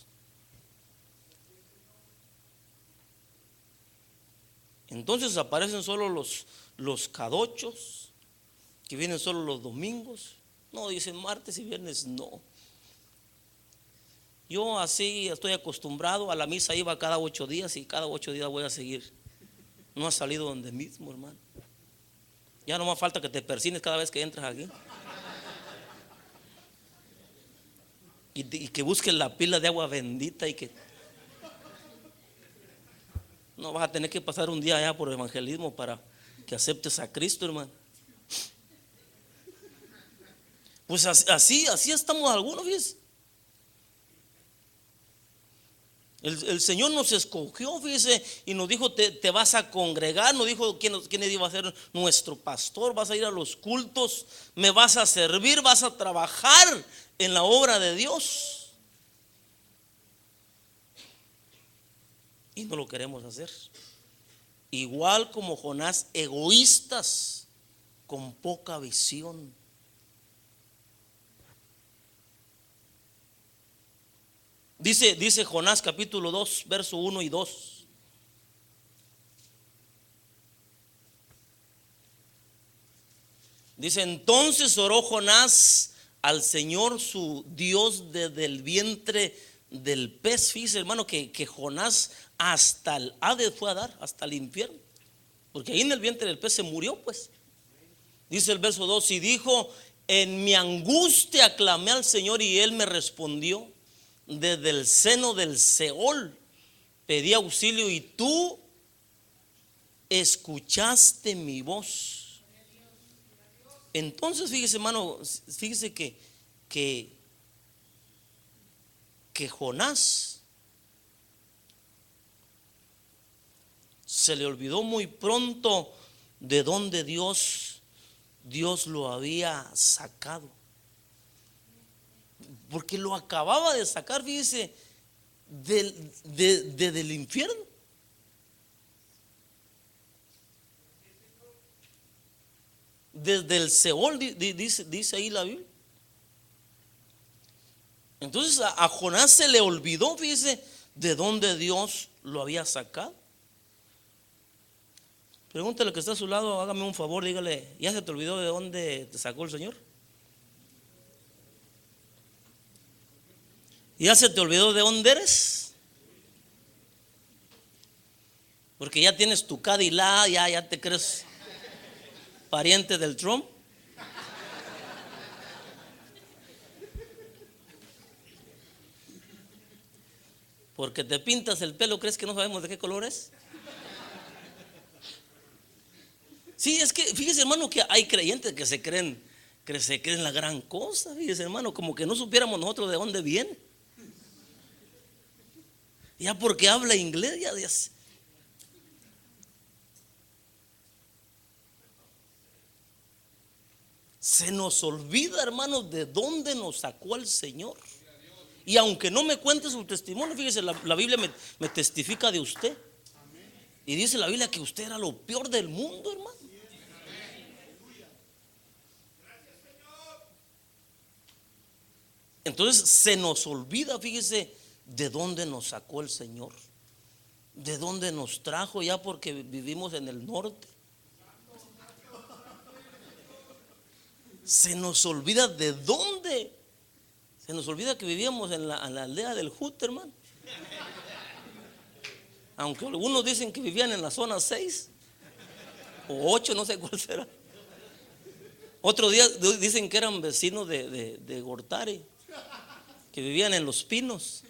Entonces aparecen solo los cadochos, que vienen solo los domingos. No, dicen martes y viernes, no. Yo así estoy acostumbrado, a la misa iba cada 8 días y cada 8 días voy a seguir. No ha salido donde mismo, hermano. Ya no más falta que te persines cada vez que entras aquí. y que busques la pila de agua bendita y que no vas a tener que pasar un día allá por evangelismo para que aceptes a Cristo, hermano. Pues así estamos algunos, fíjese. El Señor nos escogió, fíjese, y nos dijo, te vas a congregar. Nos dijo quién iba a ser nuestro pastor. Vas a ir a los cultos, me vas a servir, vas a trabajar en la obra de Dios. Y no lo queremos hacer. Igual como Jonás, egoístas, con poca visión. Dice Jonás capítulo 2, verso 1 y 2. Dice: entonces oró Jonás al Señor su Dios desde el vientre del pez. Fíjese, hermano, que Jonás hasta el Hades fue a dar, hasta el infierno, porque ahí en el vientre del pez se murió, pues. Dice el verso 2: y dijo, en mi angustia clamé al Señor y Él me respondió. Desde el seno del Seol pedí auxilio y tú escuchaste mi voz. Entonces, fíjese, hermano, fíjese que Jonás se le olvidó muy pronto de dónde Dios lo había sacado. Porque lo acababa de sacar, fíjese, del infierno. Desde el Seol, dice ahí la Biblia. Entonces a Jonás se le olvidó, fíjese, de dónde Dios lo había sacado. Pregúntale que está a su lado, hágame un favor, dígale, ¿ya se te olvidó de dónde te sacó el Señor? ¿Ya se te olvidó de dónde eres? Porque ya tienes tu Cadillac, ya te crees pariente del Trump. Porque te pintas el pelo, ¿crees que no sabemos de qué color es? Sí, es que fíjese, hermano, que hay creyentes que se creen la gran cosa. Fíjese, hermano, como que no supiéramos nosotros de dónde viene. Ya porque habla inglés, ya se nos olvida, hermanos, de dónde nos sacó el Señor. Y aunque no me cuente su testimonio, fíjese, la Biblia me testifica de usted. Y dice la Biblia que usted era lo peor del mundo, hermano. Entonces se nos olvida, fíjese, de dónde nos sacó el Señor, de dónde nos trajo, ya porque vivimos en el norte. Se nos olvida de dónde. Se nos olvida que vivíamos en la aldea del Jute, hermano. Aunque algunos dicen que vivían en la zona 6 o 8, no sé cuál será. Otro día dicen que eran vecinos de Gortari, que vivían en Los Pinos.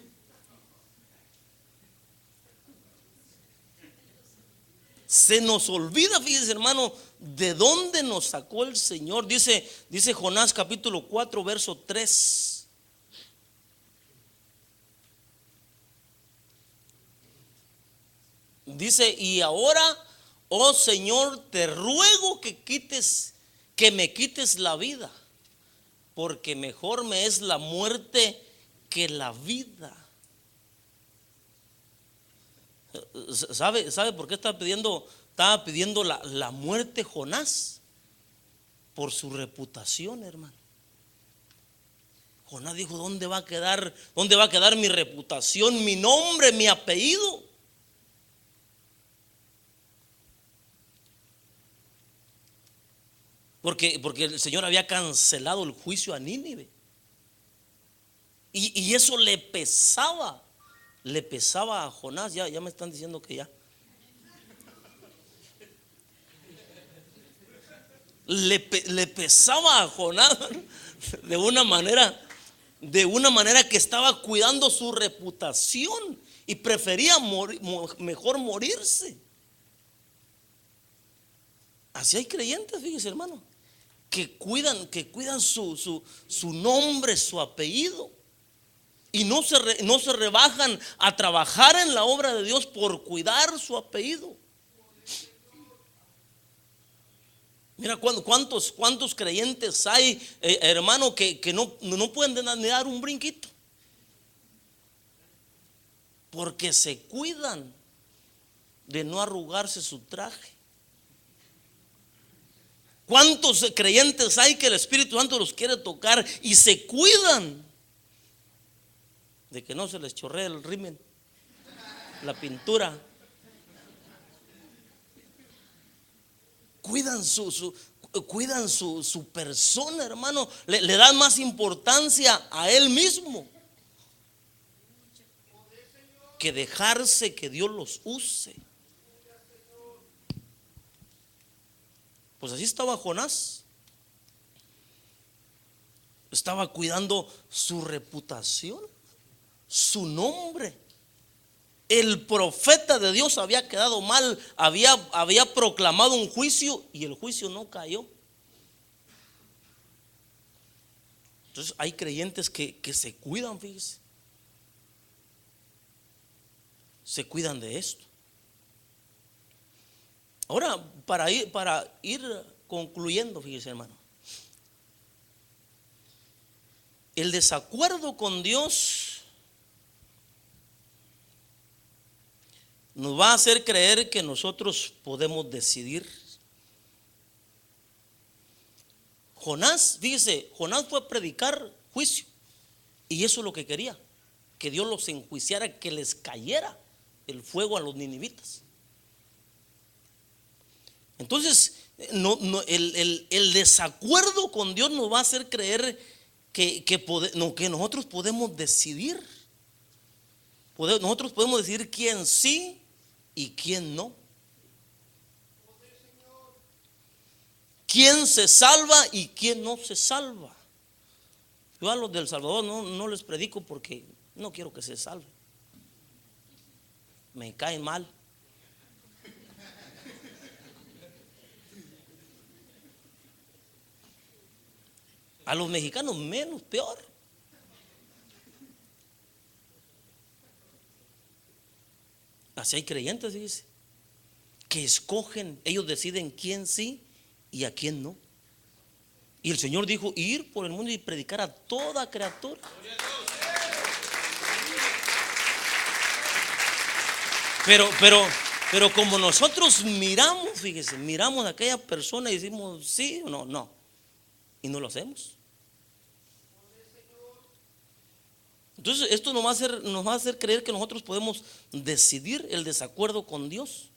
Se nos olvida, fíjese, hermano, de dónde nos sacó el Señor. Dice Jonás capítulo 4, verso 3. Dice: y ahora, oh Señor, te ruego que me quites la vida, porque mejor me es la muerte que la vida. ¿Sabe por qué estaba pidiendo la muerte Jonás? Por su reputación, hermano. Jonás dijo: ¿dónde va a quedar mi reputación, mi nombre, mi apellido? Porque el Señor había cancelado el juicio a Nínive. Y eso le pesaba a Jonás. Ya me están diciendo que ya. Le pesaba a Jonás de una manera de una manera que estaba cuidando su reputación y prefería mejor morirse. Así hay creyentes, fíjese, hermano, que cuidan su nombre, su apellido, y no se rebajan a trabajar en la obra de Dios por cuidar su apellido. Mira cuántos creyentes hay, hermano, que no pueden ni dar un brinquito porque se cuidan de no arrugarse su traje. ¿Cuántos creyentes hay que el Espíritu Santo los quiere tocar y se cuidan de que no se les chorree el rímel, la pintura? Cuidan su persona, hermano. Le dan más importancia a él mismo que dejarse que Dios los use. Pues así estaba Jonás. Estaba cuidando su reputación, su nombre. El profeta de Dios había quedado mal, había proclamado un juicio y el juicio no cayó. Entonces hay creyentes que se cuidan, fíjese. Se cuidan de esto. Ahora, para ir concluyendo, fíjese, hermano, el desacuerdo con Dios nos va a hacer creer que nosotros podemos decidir. Jonás, fíjese, Jonás fue a predicar juicio y eso es lo que quería, que Dios los enjuiciara, que les cayera el fuego a los ninivitas. Entonces, el desacuerdo con Dios nos va a hacer creer que nosotros podemos decidir. Nosotros podemos decidir quién sí y quién no. Quién se salva y quién no se salva. Yo a los del Salvador no les predico porque no quiero que se salven. Me caen mal. A los mexicanos menos, peor. Así hay creyentes, dice, que escogen, ellos deciden quién sí y a quién no. Y el Señor dijo, ir por el mundo y predicar a toda criatura. Pero como nosotros miramos, fíjese, miramos a aquella persona y decimos sí o no, y no lo hacemos. Entonces esto nos va a hacer creer que nosotros podemos decidir el desacuerdo con Dios.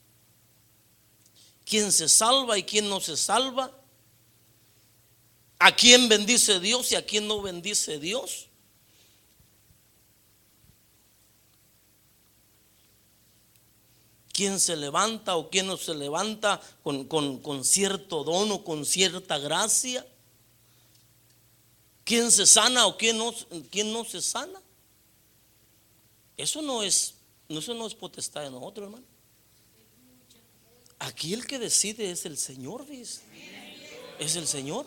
Quién se salva y quién no se salva. A quién bendice Dios y a quién no bendice Dios. Quién se levanta o quién no se levanta con cierto don o con cierta gracia. Quién se sana o quién no se sana. Eso no es potestad de nosotros, hermano. Aquí el que decide es el Señor, ¿ves? Es el Señor.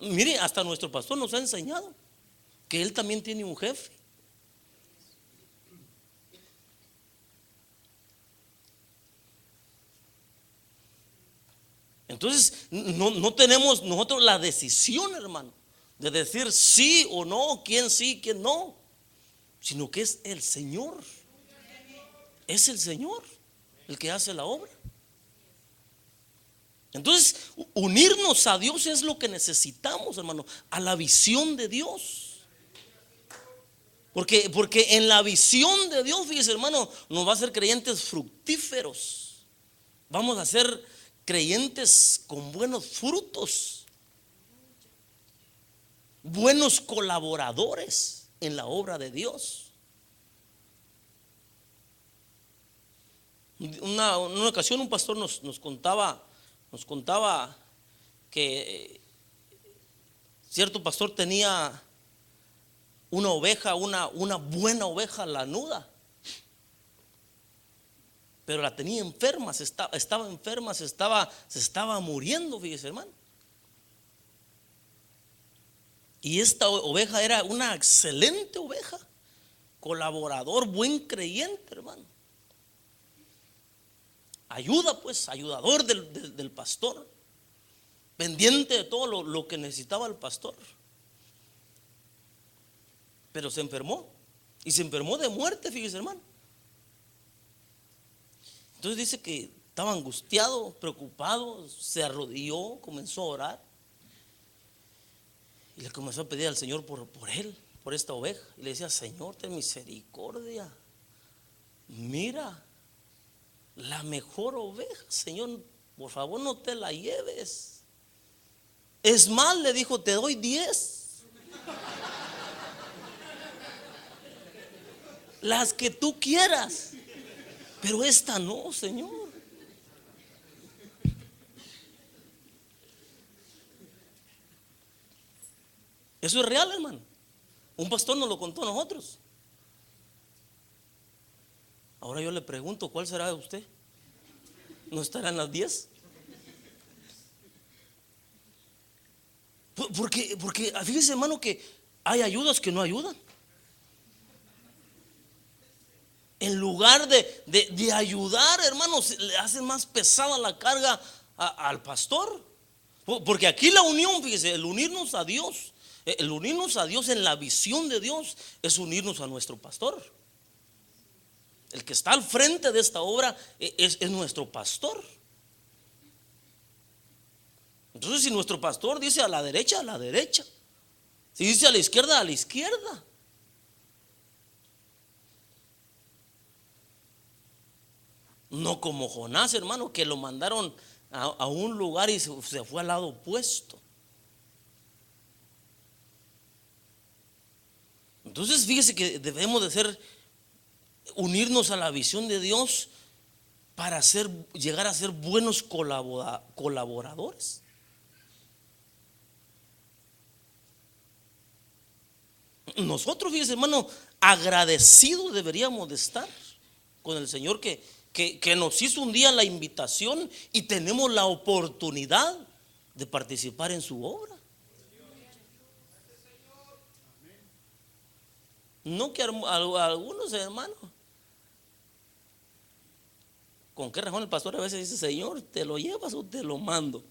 Mire, hasta nuestro pastor nos ha enseñado que él también tiene un jefe. Entonces no tenemos nosotros la decisión, hermano, de decir sí o no, quién sí, quién no, sino que es el Señor. Es el Señor el que hace la obra. Entonces, unirnos a Dios es lo que necesitamos, hermano, a la visión de Dios. Porque en la visión de Dios, fíjese, hermano, nos va a hacer creyentes fructíferos. Vamos a ser creyentes con buenos frutos, buenos colaboradores en la obra de Dios. Una ocasión un pastor nos contaba que cierto pastor tenía una oveja, una buena oveja lanuda, pero la tenía enferma, estaba enferma, se estaba muriendo, fíjese, hermano. Y esta oveja era una excelente oveja, colaborador, buen creyente, hermano. Ayudador del pastor, pendiente de todo lo que necesitaba el pastor. Pero se enfermó, y se enfermó de muerte, fíjese, hermano. Entonces dice que estaba angustiado, preocupado, se arrodilló, comenzó a orar y le comenzó a pedir al Señor por él, por esta oveja. Y le decía: Señor, ten misericordia, mira, la mejor oveja, Señor, por favor no te la lleves. Es más, le dijo: te doy 10, las que tú quieras, pero esta no, Señor. Eso es real, hermano. Un pastor nos lo contó a nosotros. Ahora yo le pregunto: ¿cuál será de usted? ¿No estará en las 10? Porque fíjese, hermano, que hay ayudas que no ayudan. En lugar de ayudar, hermanos, le hacen más pesada la carga al pastor. Porque aquí la unión, fíjese, el unirnos a Dios en la visión de Dios, es unirnos a nuestro pastor. El que está al frente de esta obra es nuestro pastor. Entonces, si nuestro pastor dice a la derecha, a la derecha. Si dice a la izquierda. No como Jonás, hermano, que lo mandaron a un lugar y se fue al lado opuesto. Entonces fíjese que debemos de unirnos a la visión de Dios para llegar a ser buenos colaboradores. Nosotros, fíjese, hermano, agradecidos deberíamos de estar con el Señor que nos hizo un día la invitación y tenemos la oportunidad de participar en su obra. No que algunos, hermanos, ¿con qué razón el pastor a veces dice: Señor, ¿te lo llevas o te lo mando?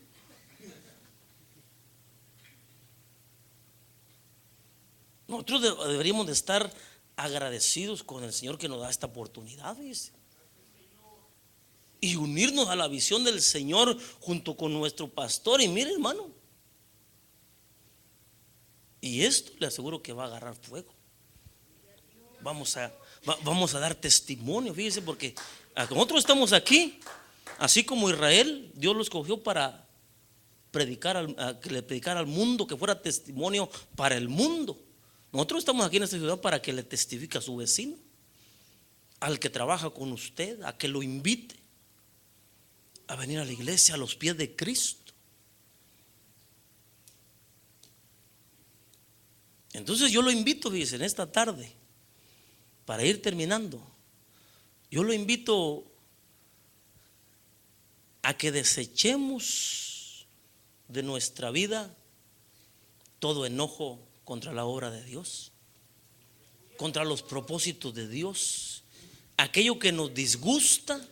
Nosotros deberíamos de estar agradecidos con el Señor que nos da esta oportunidad, ¿ves? Y unirnos a la visión del Señor junto con nuestro pastor. Y mire, hermano, y esto le aseguro que va a agarrar fuego. Vamos a dar testimonio, fíjese, porque nosotros estamos aquí, así como Israel, Dios lo escogió para que le predicara al mundo, que fuera testimonio para el mundo. Nosotros estamos aquí en esta ciudad para que le testifique a su vecino, al que trabaja con usted, a que lo invite a venir a la iglesia a los pies de Cristo. Entonces yo lo invito, fíjese, en esta tarde, para ir terminando, yo lo invito a que desechemos de nuestra vida todo enojo contra la obra de Dios, contra los propósitos de Dios, aquello que nos disgusta,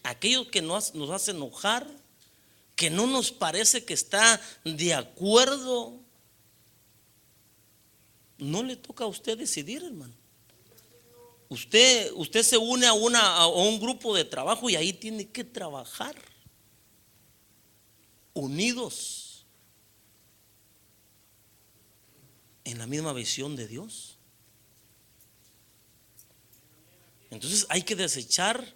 aquello que nos hace enojar, que no nos parece que está de acuerdo. No le toca a usted decidir, hermano. Usted se une a un grupo de trabajo y ahí tiene que trabajar unidos en la misma visión de Dios. Entonces hay que desechar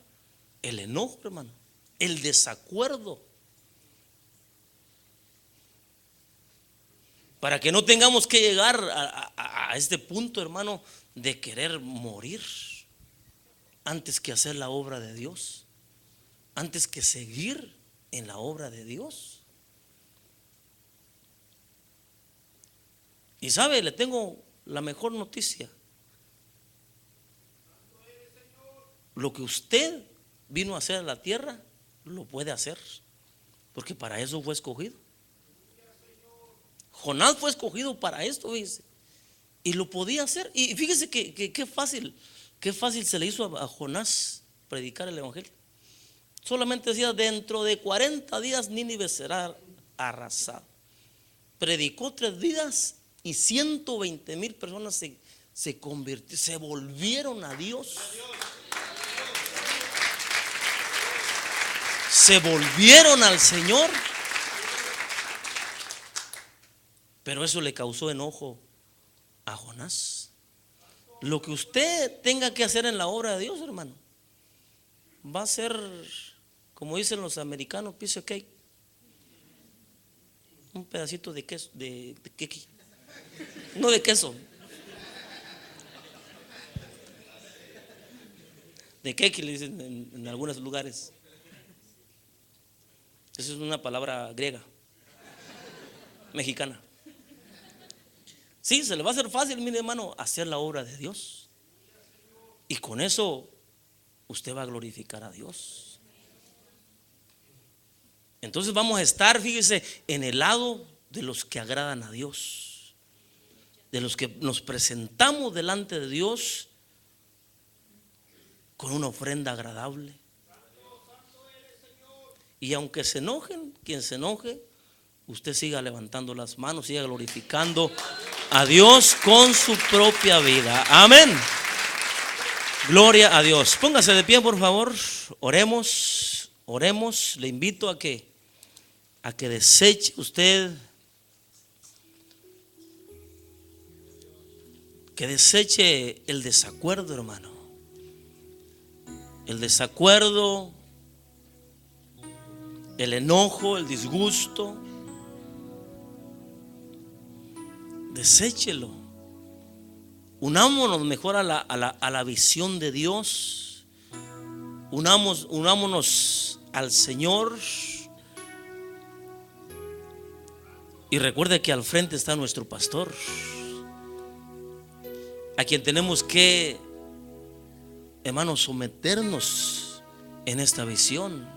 el enojo, hermano, el desacuerdo, para que no tengamos que llegar a este punto, hermano, de querer morir antes que hacer la obra de Dios, antes que seguir en la obra de Dios. Y sabe, le tengo la mejor noticia. Lo que usted vino a hacer a la tierra, lo puede hacer, porque para eso fue escogido. Jonás fue escogido para esto, dice, y lo podía hacer. Y fíjese que qué fácil se le hizo a Jonás predicar el evangelio. Solamente decía: dentro de 40 días Nínive será arrasado. Predicó 3 días y 120,000 personas se convirtieron, se volvieron a Dios. Se volvieron al Señor. Pero eso le causó enojo a Jonás. Lo que usted tenga que hacer en la obra de Dios, hermano, va a ser, como dicen los americanos, piece of cake. Un pedacito de queso, de queque. No de queso, de queque le dicen en algunos lugares. Esa es una palabra griega, mexicana. Sí, se le va a hacer fácil, mire hermano, hacer la obra de Dios. Y con eso usted va a glorificar a Dios. Entonces vamos a estar, fíjese, en el lado de los que agradan a Dios, de los que nos presentamos delante de Dios con una ofrenda agradable. Y aunque se enojen, quien se enoje, usted siga levantando las manos, siga glorificando a Dios con su propia vida. Amén. Gloria a Dios. Póngase de pie, por favor. Oremos, oremos. Le invito a que deseche usted, que deseche el desacuerdo, hermano. El desacuerdo, el enojo, el disgusto. Deséchelo. Unámonos mejor a la visión de Dios. Unámonos al Señor. Y recuerde que al frente está nuestro pastor, a quien tenemos que, hermanos, someternos en esta visión.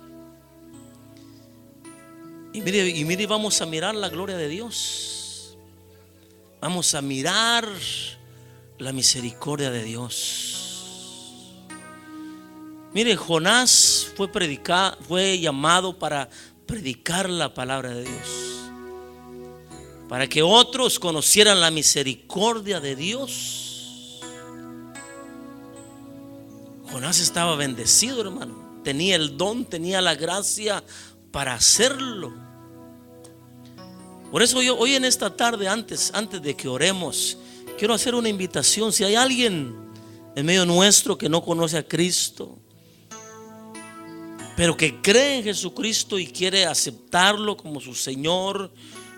Y mire, vamos a mirar la gloria de Dios. Vamos a mirar la misericordia de Dios. Mire, Jonás fue llamado para predicar la palabra de Dios, para que otros conocieran la misericordia de Dios. Jonás estaba bendecido, hermano. Tenía el don, tenía la gracia para hacerlo. Por eso yo hoy en esta tarde, antes de que oremos, quiero hacer una invitación. Si hay alguien en medio nuestro que no conoce a Cristo, pero que cree en Jesucristo y quiere aceptarlo como su Señor,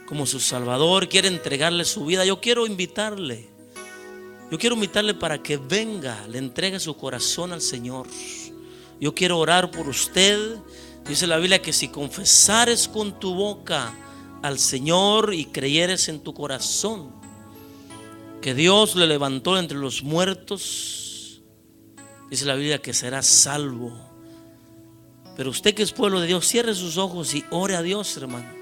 como su Salvador, quiere entregarle su vida, yo quiero invitarle para que venga, le entregue su corazón al Señor. Yo quiero orar por usted. Dice la Biblia que si confesares con tu boca al Señor y creyeres en tu corazón que Dios le levantó entre los muertos, dice la Biblia que serás salvo. Pero usted que es pueblo de Dios, cierre sus ojos y ore a Dios, hermano.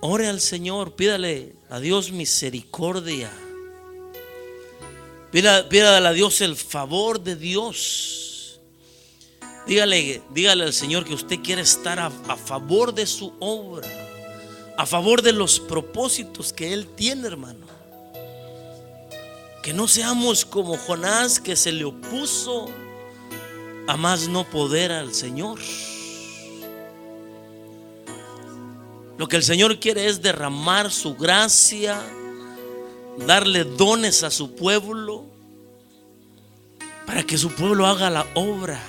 Ore al Señor, pídale a Dios misericordia. Pídale a Dios el favor de Dios. Dígale al Señor que usted quiere estar a favor de su obra, a favor de los propósitos que Él tiene, hermano. Que no seamos como Jonás, que se le opuso a más no poder al Señor. Lo que el Señor quiere es derramar su gracia, darle dones a su pueblo, para que su pueblo haga la obra.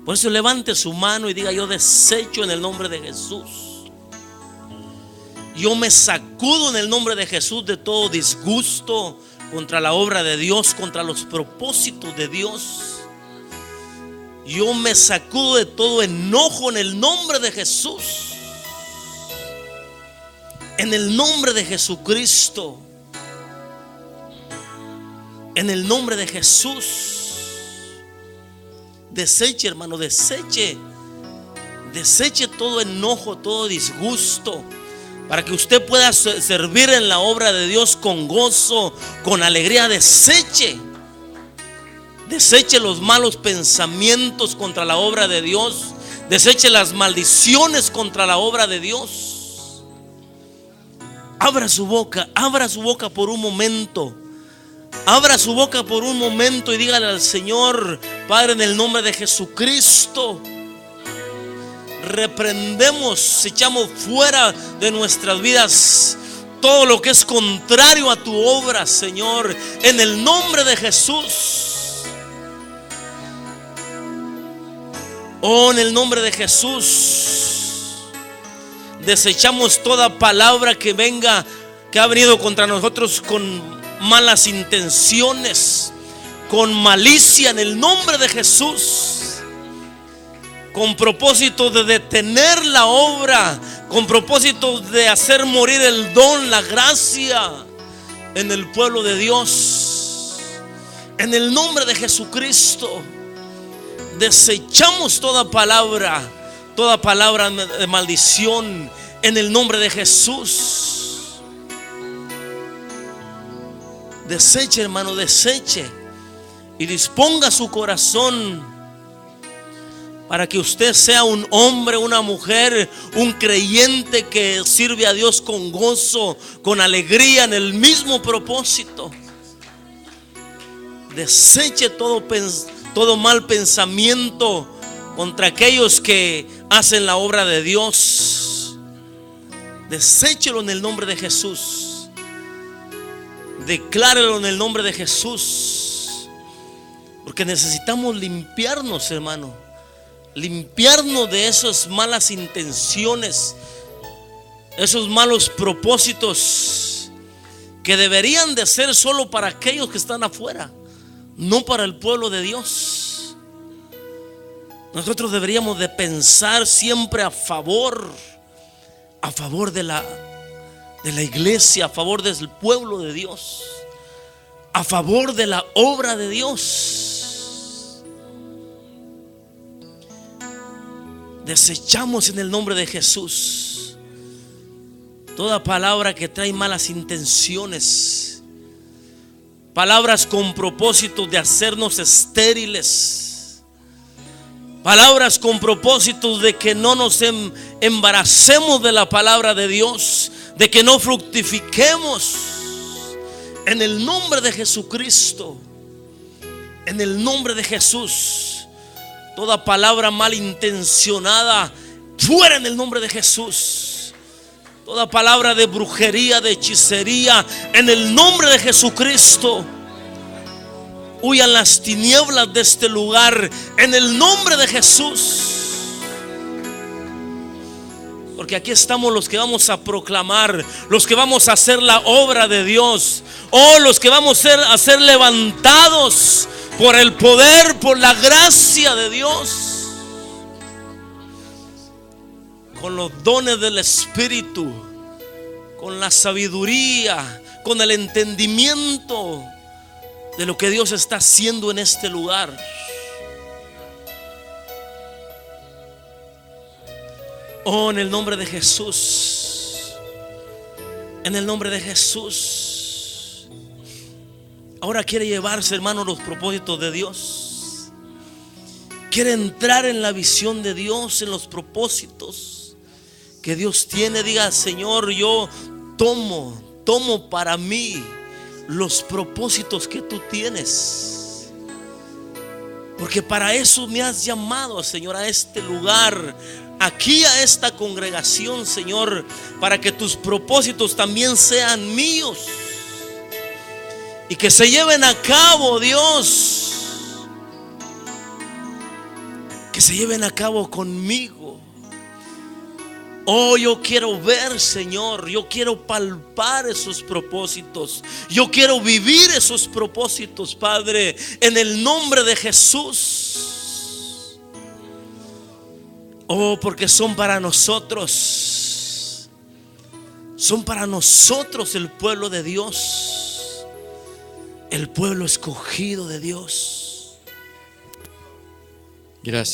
Por eso levante su mano y diga: yo desecho en el nombre de Jesús. Yo me sacudo en el nombre de Jesús de todo disgusto contra la obra de Dios, contra los propósitos de Dios. Yo me sacudo de todo enojo en el nombre de Jesús. En el nombre de Jesucristo. En el nombre de Jesús. Deseche, hermano, deseche todo enojo, todo disgusto, para que usted pueda servir en la obra de Dios con gozo, con alegría. Deseche los malos pensamientos contra la obra de Dios. Deseche las maldiciones contra la obra de Dios. Abra su boca por un momento. Abra su boca por un momento y dígale al Señor: Padre, en el nombre de Jesucristo, reprendemos, echamos fuera de nuestras vidas todo lo que es contrario a tu obra, Señor, en el nombre de Jesús. Oh, en el nombre de Jesús, desechamos toda palabra que ha venido contra nosotros con malas intenciones, con malicia, en el nombre de Jesús, con propósito de detener la obra, con propósito de hacer morir el don, la gracia en el pueblo de Dios. En el nombre de Jesucristo, desechamos toda palabra de maldición en el nombre de Jesús. Deseche, hermano, deseche y disponga su corazón para que usted sea un hombre, una mujer, un creyente que sirve a Dios con gozo, con alegría, en el mismo propósito. Deseche todo mal pensamiento contra aquellos que hacen la obra de Dios. Deséchelo en el nombre de Jesús. Declárelo en el nombre de Jesús, porque necesitamos limpiarnos, hermano, limpiarnos de esas malas intenciones, esos malos propósitos que deberían de ser solo para aquellos que están afuera, no para el pueblo de Dios. Nosotros deberíamos de pensar siempre a favor de la iglesia, a favor del pueblo de Dios, a favor de la obra de Dios. Desechamos en el nombre de Jesús toda palabra que trae malas intenciones, palabras con propósito de hacernos estériles, palabras con propósito de que no nos embaracemos de la palabra de Dios, de que no fructifiquemos. En el nombre de Jesucristo, en el nombre de Jesús, toda palabra malintencionada, fuera en el nombre de Jesús. Toda palabra de brujería, de hechicería, en el nombre de Jesucristo, huyan las tinieblas de este lugar, en el nombre de Jesús. Porque aquí estamos los que vamos a proclamar, los que vamos a hacer la obra de Dios, los que vamos a ser levantados por el poder, por la gracia de Dios, con los dones del Espíritu, con la sabiduría, con el entendimiento de lo que Dios está haciendo en este lugar. Oh, en el nombre de Jesús, en el nombre de Jesús. Ahora quiere llevarse, hermano, los propósitos de Dios. Quiere entrar en la visión de Dios, en los propósitos que Dios tiene. Diga: Señor, yo tomo para mí los propósitos que tú tienes, porque para eso me has llamado, Señor, a este lugar, aquí a esta congregación, Señor, para que tus propósitos también sean míos y que se lleven a cabo, Dios, que se lleven a cabo conmigo. Oh, yo quiero ver, Señor, yo quiero palpar esos propósitos, yo quiero vivir esos propósitos, Padre, en el nombre de Jesús. Oh, porque son para nosotros el pueblo de Dios. el pueblo escogido de Dios. Gracias.